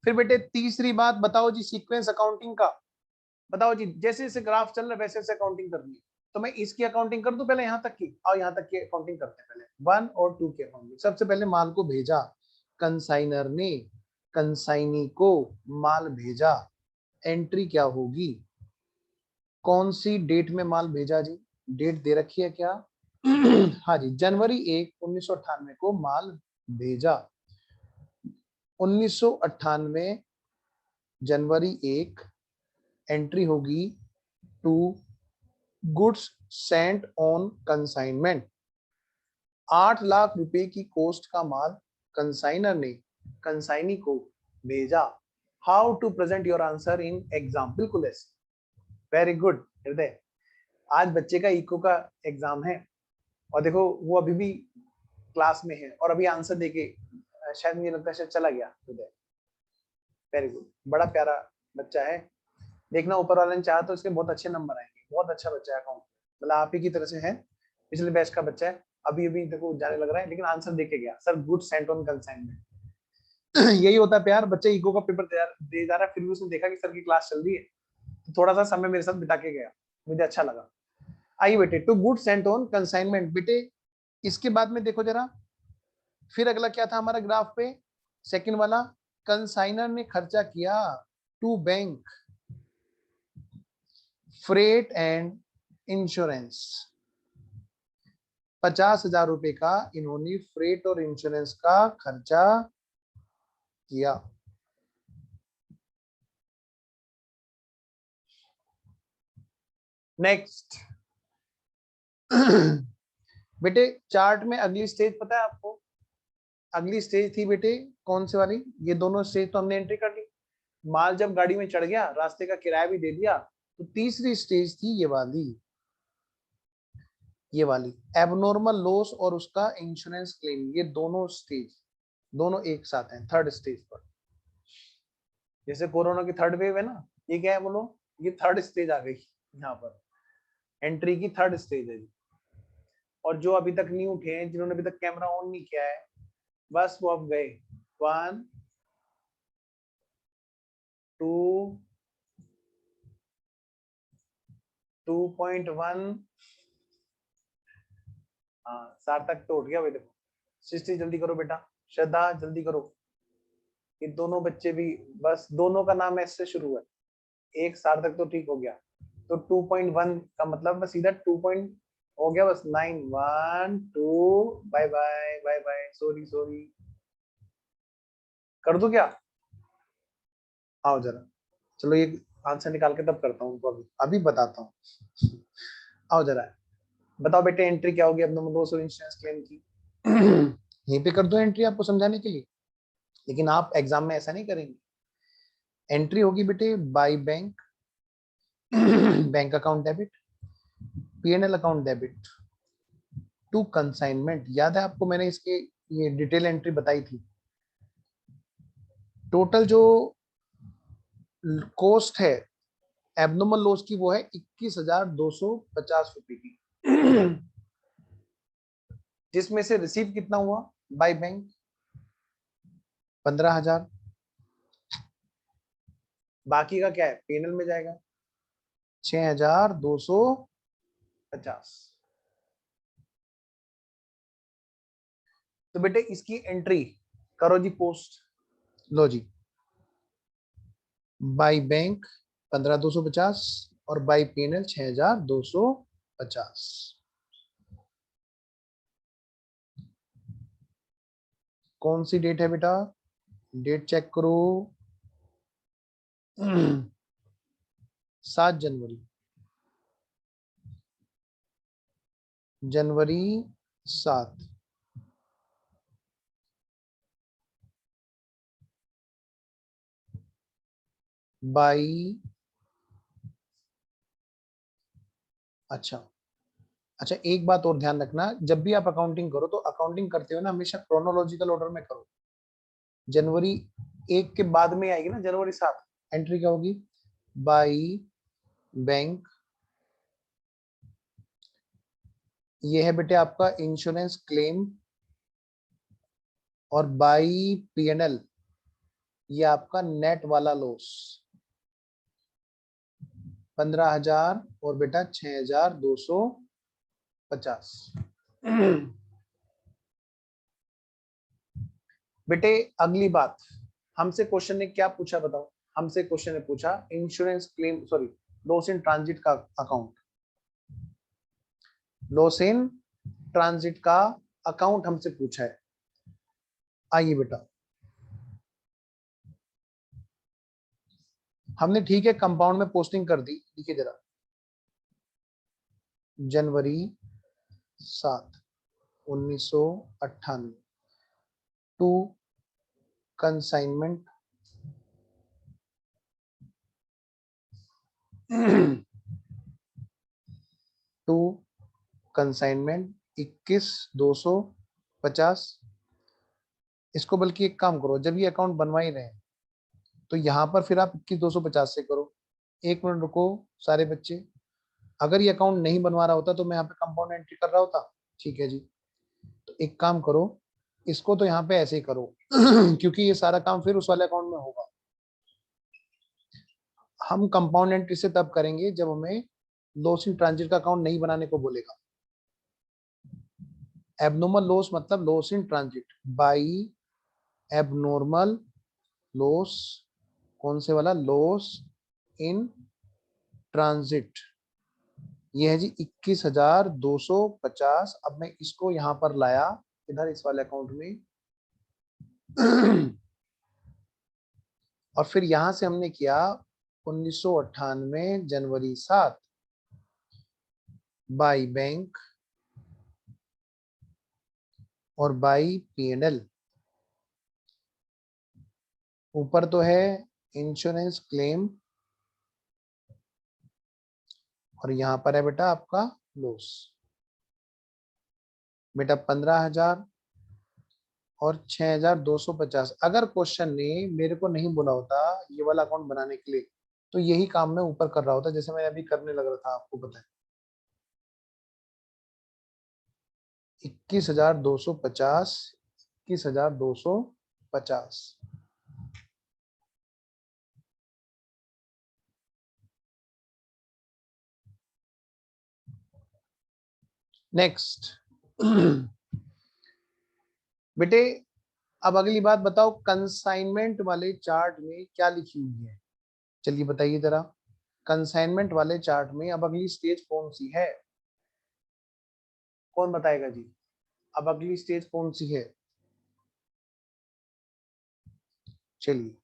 फिर बेटे तीसरी बात बताओ जी, सीक्वेंस अकाउंटिंग का बताओ जी। जैसे जैसे ग्राफ चल रहा है वैसे वैसे अकाउंटिंग करनी है। तो मैं इसकी अकाउंटिंग कर दूं पहले यहां तक की, और यहां तक की अकाउंटिंग करते हैं पहले 1 और 2 की अकाउंटिंग। सबसे पहले माल को भेजा, कंसाइनर ने कंसाइनी को माल भेजा। एंट्री क्या होगी? कौन सी डेट में माल भेजा जी? डेट दे रखी है क्या? हाँ जी, जनवरी 1, 1998 को माल भेजा। 1998 जनवरी 1, एंट्री होगी to goods sent on consignment. 8 lakh रुपए की कॉस्ट का माल कंसाइनर ने कंसाइनी को भेजा। How to present your answer in exam? बिल्कुल ऐसे। वेरी गुड हृदय। आज बच्चे का इको का एग्जाम है और देखो वो अभी भी क्लास में है और अभी आंसर देके शायद मुझे लगता है शायद चला गया हृदय। वेरी गुड, बड़ा प्यारा बच्चा है। देखना ऊपर वाले ने चाहा तो इसके बहुत अच्छे नंबर आएंगे। बहुत अच्छा बच्चा है अकाउंट, मतलब आप ही की तरह से है, पिछले बैच का बच्चा है। अभी अभी देखो जाने लग रहा है लेकिन आंसर देके गया, sir good sent on consignment. यही होता है प्यार, बच्चा इको का पेपर दे जा रहा है फिर भी उसने देखा कि सर की क्लास चल रही है तो थोड़ा सा समय मेरे साथ बिता के गया, मुझे अच्छा लगा। आइए बेटे, to good sent on consignment. बेटे इसके बाद में देखो जरा, फिर अगला क्या था हमारा ग्राफ पे? सेकंड वाला, कंसाइनर ने खर्चा किया to bank freight and insurance. 50,000 रुपए का इन्होंने फ्रेट और इंश्योरेंस का खर्चा किया। नेक्स्ट बेटे चार्ट में अगली स्टेज पता है आपको? अगली स्टेज थी बेटे कौन सी वाली? ये दोनों स्टेज तो हमने एंट्री कर ली। माल जब गाड़ी में चढ़ गया, रास्ते का किराया भी दे दिया, तो तीसरी स्टेज थी ये वाली, ये वाली एबनॉर्मल लॉस और उसका इंश्योरेंस क्लेम। ये दोनों स्टेज दोनों एक साथ हैं थर्ड स्टेज पर। जैसे कोरोना की थर्ड वेव है ना, ये क्या है बोलो? ये थर्ड स्टेज आ गई यहाँ पर, एंट्री की थर्ड स्टेज है। और जो अभी तक नहीं उठे हैं, जिन्होंने अभी तक कैमरा ऑन नहीं किया है, बस वो अब गए। 1 2 2.1। हाँ सार्थक तो उठ गया भाई। देखो सृष्टि जल्दी करो बेटा, श्रद्धा जल्दी करो। ये दोनों बच्चे भी, बस दोनों का नाम एस से शुरू है। एक सार्थक तो ठीक हो गया। तो 2.1 का मतलब बस सीधा 2 पॉइंट हो गया बस। 9 1 2 by by by by, sorry sorry. कर दो क्या? आओ जरा, चलो ये आंसर निकाल के तब करता हूँ उनको, अभी अभी बताता हूँ। आओ जरा बताओ बेटे एंट्री क्या होगी अब नंबर 2 इंश्योरेंस क्लेम की? यहीं पे कर दो एंट्री आपको समझाने के लिए, लेकिन आप एग्जाम में ऐसा नहीं करेंगे। एंट्री होगी बेटे by bank bank account debit, P&L account debit to consignment. याद है आपको मैंने इसके ये डिटेल एंट्री बताई थी। टोटल जो कॉस्ट है एबनॉर्मल लॉस की वो है 21,250 रुपए की, जिसमें से रिसीव कितना हुआ बाय बैंक 15,000। बाकी का क्या है P&L में जाएगा 6,250। तो बेटे इसकी एंट्री करो जी पोस्ट। लो जी, बाय बैंक 15,250 और बाय P&L 6,250। कौन सी डेट है बेटा, डेट चेक करो 7 जनवरी, जनवरी 7। बाई अच्छा एक बात और ध्यान रखना, जब भी आप अकाउंटिंग करो तो अकाउंटिंग करते हो ना हमेशा क्रोनोलॉजिकल ऑर्डर में करो। जनवरी 1 के बाद में आएगी ना जनवरी 7, एंट्री क्या होगी बाई बैंक। ये है बेटे आपका इंश्योरेंस क्लेम, और बाई P&L ये आपका नेट वाला लॉस 15,000 और बेटा 6,250। बेटे अगली बात, हमसे क्वेश्चन ने क्या पूछा बताओ। हमसे क्वेश्चन ने पूछा insurance claim sorry loss in transit का अकाउंट, लॉस इन ट्रांजिट का अकाउंट हमसे पूछा है। आइए बेटा, हमने ठीक है कंपाउंड में पोस्टिंग कर दी। देखिए जरा, जनवरी 7 1998 टू कंसाइनमेंट टू कंसाइनमेंट 21,250। इसको बल्कि एक काम करो, जब ये अकाउंट बनवा ही रहे हैं तो यहाँ पर फिर आप 21,250 से करो। 1 मिनट रुको सारे बच्चे, अगर ये अकाउंट नहीं बनवा रहा होता तो मैं यहाँ पे कंपाउंड एंट्री कर रहा होता। ठीक है जी, तो एक काम करो, इसको तो यहाँ पे ऐसे ही करो क्योंकि ये सारा काम फिर उस वाले अकाउंट में होगा। हम कंपाउंड एंट्री से तब करेंगे जब हमें लॉस इन ट्रांजिट का अकाउंट नहीं बनाने को बोलेगा। एबनॉर्मल लॉस मतलब loss in transit by abnormal loss, कौन से वाला लॉस इन ट्रांजिट, ये है जी 21,250। अब मैं इसको यहां पर लाया इधर इस वाले अकाउंट में और फिर यहां से हमने किया 1998 जनवरी 7 बाई बैंक और बाई P&L। ऊपर तो है इंश्योरेंस क्लेम और यहां पर है बेटा आपका लॉस। बेटा 15,000 और 6,250। अगर क्वेश्चन ने मेरे को नहीं बोला होता ये वाला अकाउंट बनाने के लिए तो यही काम मैं ऊपर कर रहा होता, जैसे मैं अभी करने लग रहा था। आपको पता है 21,250 21,250। नेक्स्ट बेटे, अब अगली बात बताओ, कंसाइनमेंट वाले चार्ट में क्या लिखी हुई है। चलिए बताइए जरा, कंसाइनमेंट वाले चार्ट में अब अगली स्टेज कौन सी है, कौन बताएगा जी। अब अगली स्टेज कौन सी है, चलिए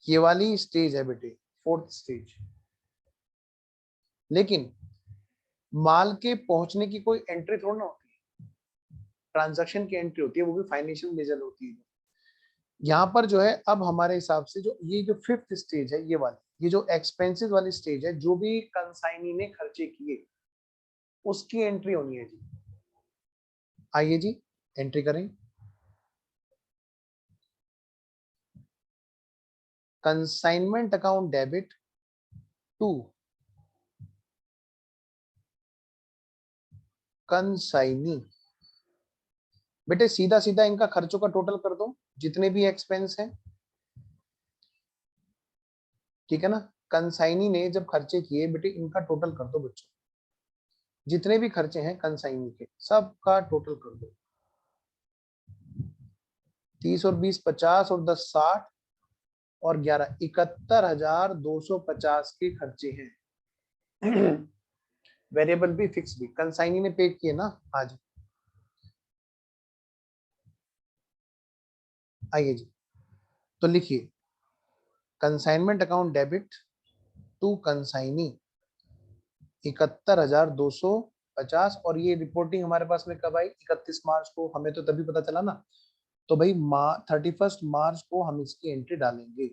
ये वाली स्टेज है बेटे, 4th स्टेज। लेकिन माल के पहुंचने की कोई एंट्री थोड़ा ना होती है, ट्रांजैक्शन की एंट्री होती है, वो भी फाइनेंशियल मेजर होती है। यहाँ पर जो है अब हमारे हिसाब से जो ये जो 5th स्टेज है ये वाली, ये जो एक्सपेंसेस वाली स्टेज है, जो भी कंसाइनी ने खर्चे किए उसकी एंट्री होनी है जी। आइए जी एंट्री करें। Consignment account debit to consignee. बेटे सीधा सीधा इनका खर्चों का टोटल कर दो, जितने भी एक्सपेंस हैं, ठीक है ना। कंसाइनी ने जब खर्चे किए बेटे इनका टोटल कर दो बच्चों, जितने भी खर्चे हैं कंसाइनी के सबका टोटल कर दो। 30 और 20 50 और 10 60 और 11 71,250 के खर्चे हैं। वेरिएबल भी फिक्स भी कंसाइनी ने पे किए ना आज। आइए जी तो लिखिए consignment account debit to consignee 71,250। और ये रिपोर्टिंग हमारे पास में कब आई? 31 मार्च को। हमें तो तभी पता चला ना, तो भाई 31 मार्च को हम इसकी एंट्री डालेंगे।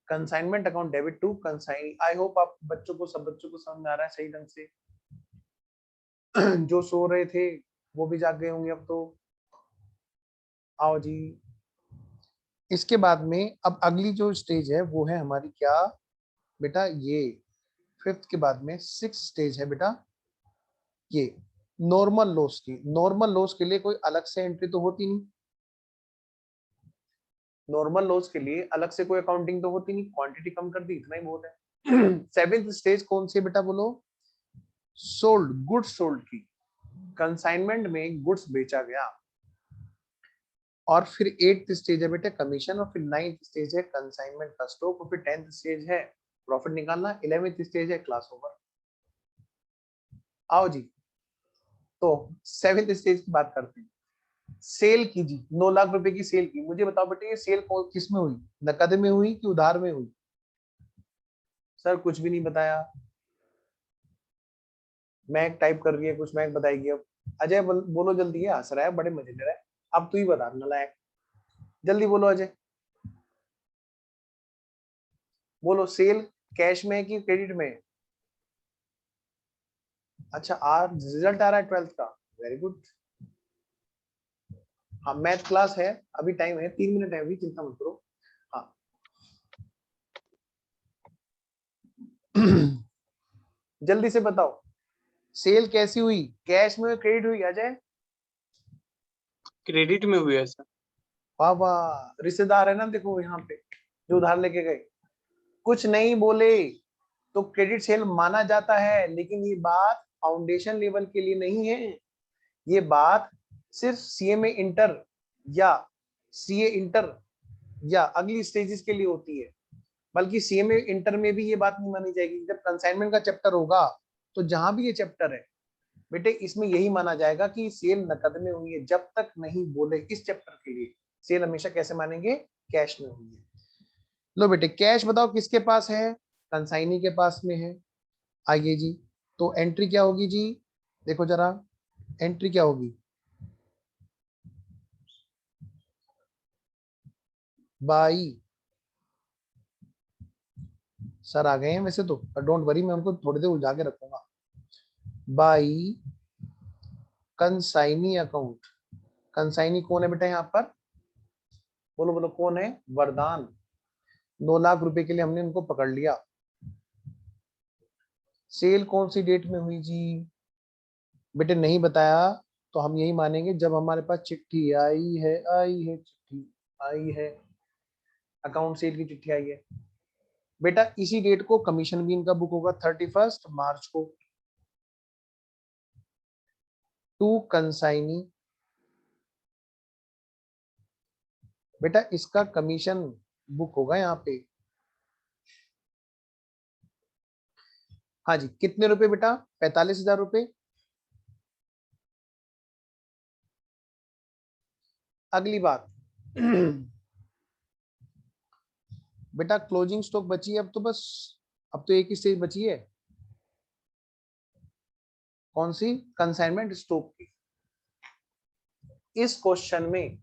Consignment account debit to consignee. I hope आप बच्चों को, सब बच्चों को समझ आ रहा है सही ढंग से। जो सो रहे थे वो भी जाग गए होंगे अब तो। आओ जी। इसके बाद में अब अगली जो स्टेज है वो है हमारी क्या बेटा? ये 5th के बाद में 6th स्टेज है बेटा, ये नॉर्मल लॉस की। नॉर्मल लॉस के लिए कोई अलग से एंट्री तो होती नहीं, नॉर्मल लॉस के लिए अलग से कोई अकाउंटिंग तो होती नहीं, क्वांटिटी कम कर दी इतना ही बहुत है। 7th स्टेज कौन सी बेटा बोलो? सोल्ड, गुड्स सोल्ड की। कंसाइनमेंट में गुड्स बेचा गया। और फिर 8th स्टेज है बेटे कमीशन। और फिर 9th स्टेज है कंसाइनमेंट का स्टॉक। और फिर 10th स्टेज है प्रॉफिट निकालना। 11th स्टेज है क्लास ओवर। आओ जी तो 7th स्टेज की बात करते हैं। सेल की जी, 9 लाख रुपए की सेल की। मुझे बताओ बेटे ये सेल किस में हुई? नकद में हुई कि उधार में हुई? सर कुछ भी नहीं बताया। मैक टाइप कर रही है कुछ, मैक बताएगी अब। अजय बोलो जल्दी, है हंस रहा है, बड़े मजे ले रहा है। अब तू ही बता नालायक, जल्दी बोलो अजय। बोलो सेल कैश में है कि क्रेडिट में है? अच्छा आज रिजल्ट आ रहा है 12th का, वेरी गुड। हाँ मैथ क्लास है, अभी टाइम है 3 मिनट है अभी, चिंता मत करो। हाँ जल्दी से बताओ सेल कैसी हुई? कैश में क्रेडिट हुई अजय? क्रेडिट में हुई है सर। वाह वाह, रिश्तेदार है ना देखो यहाँ पे जो उधार लेके गए। कुछ नहीं बोले तो क्रेडिट सेल माना जाता है, लेकिन ये बात फाउंडेशन लेवल के लिए नहीं है। ये बात सिर्फ सीएमए इंटर या सीए इंटर या अगली स्टेजेस के लिए होती है। बल्कि सीएमए इंटर में भी ये बात नहीं मानी जाएगी। जब कंसाइनमेंट का चैप्टर होगा तो जहां भी ये चैप्टर है बेटे इसमें यही माना जाएगा कि सेल नकद में हुई है। जब तक नहीं बोले इस चैप्टर के लिए सेल हमेशा कैसे मानेंगे? कैश में हुई है। लो बेटे कैश बताओ किसके पास है? कंसाइनी के पास में है। आइए जी तो एंट्री क्या होगी जी? देखो जरा एंट्री क्या होगी? बाई, सर आ गए हैं वैसे तो, पर डोंट वरी मैं उनको थोड़ी देर उलझा के रखूंगा। By consignee account. कंसाइनी कौन है बेटा यहाँ पर? बोलो बोलो कौन है? वरदान। 9 लाख रुपए के लिए हमने उनको पकड़ लिया। सेल कौन सी डेट में हुई जी? बेटे नहीं बताया तो हम यही मानेंगे जब हमारे पास चिट्ठी आई है, आई है चिट्ठी आई है, अकाउंट सेल की चिट्ठी आई है। बेटा इसी डेट को कमीशन भी इनका बुक होगा 31 मार्च को टू कंसाइनी। बेटा इसका कमीशन बुक होगा यहाँ पे। हाँ जी कितने रुपए बेटा? 45,000 रुपए। अगली बात बेटा क्लोजिंग स्टॉक बची है अब तो बस, अब तो एक ही स्टेज बची है। कौन सी? कंसाइनमेंट स्टॉक की। इस क्वेश्चन में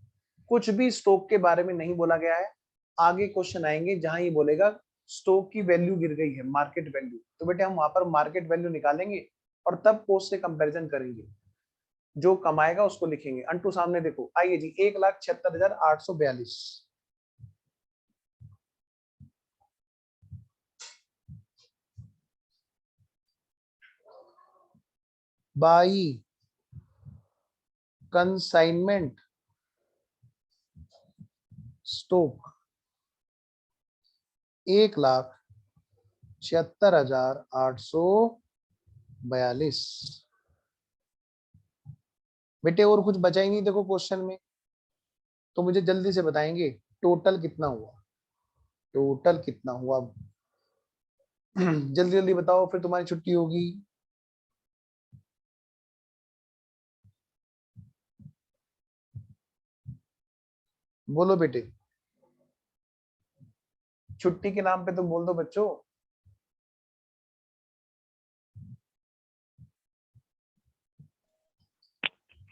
कुछ भी स्टॉक के बारे में नहीं बोला गया है। आगे क्वेश्चन आएंगे जहां ये बोलेगा स्टॉक की वैल्यू गिर गई है, मार्केट वैल्यू, तो बेटे हम वहां पर मार्केट वैल्यू निकालेंगे और तब कोस्ट से कंपैरिजन करेंगे, जो कमाएगा उसको लिखेंगे। अंटू सामने देखो, आइए जी, 1,76,842 बाई कंसाइनमेंट स्टॉक 1,76,842। बेटे और कुछ बचा ही नहीं देखो क्वेश्चन में, तो मुझे जल्दी से बताएंगे टोटल कितना हुआ, टोटल कितना हुआ जल्दी जल्दी बताओ, फिर तुम्हारी छुट्टी होगी। बोलो बेटे, छुट्टी के नाम पे तो बोल दो बच्चों।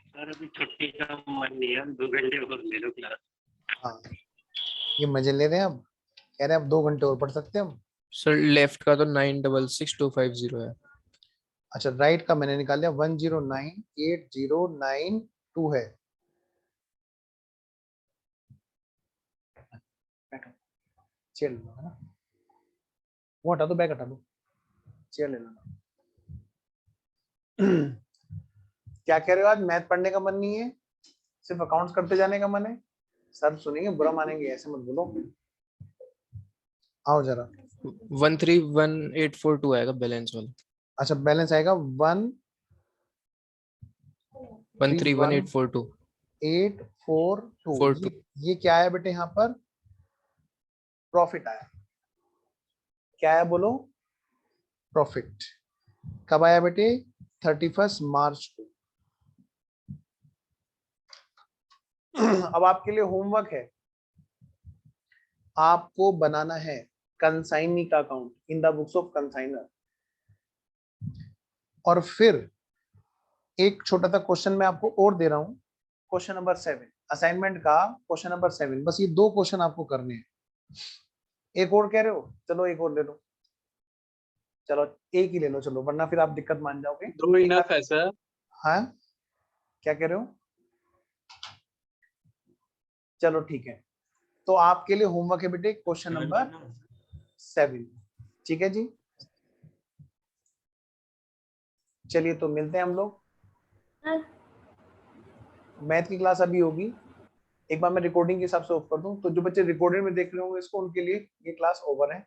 सर अभी छुट्टी का मन नहीं है, 2 घंटे और ले लो क्लास। हाँ, ये मजे ले रहे हैं, अब कह रहे हैं अब 2 घंटे और पढ़ सकते हैं हम। सर लेफ्ट का तो 966,250 है। अच्छा, राइट का मैंने निकाल लिया, 109,8092 है। बैठो, चेयर ले लो, है ना, वो हटा दो, बैग हटा दो, चेयर ले लो। क्या कह रहे हो, आज मैथ पढ़ने का मन नहीं है, सिर्फ अकाउंट्स करते जाने का मन है? सर सुनेंगे, बुरा मानेंगे, ऐसे मत बोलो। आओ जरा। 131842 आएगा बैलेंस वाला। अच्छा, बैलेंस आएगा 131842। 1,31842। ये क्या है बेटे, यहाँ पर प्रॉफिट आया। क्या है बोलो, प्रॉफिट। कब आया बेटे, 31 मार्च को। अब आपके लिए होमवर्क है, आपको बनाना है कंसाइनी का account in the books of consignor, और फिर एक छोटा सा क्वेश्चन मैं आपको और दे रहा हूं, क्वेश्चन नंबर 7 असाइनमेंट का, क्वेश्चन नंबर 7। बस ये 2 क्वेश्चन आपको करने हैं। एक और कह रहे हो, चलो एक और ले लो, चलो एक ही ले लो, चलो, वरना फिर आप दिक्कत मान जाओगे। 2 इनफ है सर। हाँ, क्या कह रहे हो? चलो ठीक है, तो आपके लिए होमवर्क है बेटे क्वेश्चन नंबर 7, ठीक है जी। चलिए तो मिलते हैं हम लोग, सर मैथ की क्लास अभी होगी। एक बार मैं रिकॉर्डिंग के हिसाब से ऑफ कर दूं, तो जो बच्चे रिकॉर्डेड में देख रहे होंगे इसको, उनके लिए ये क्लास ओवर है।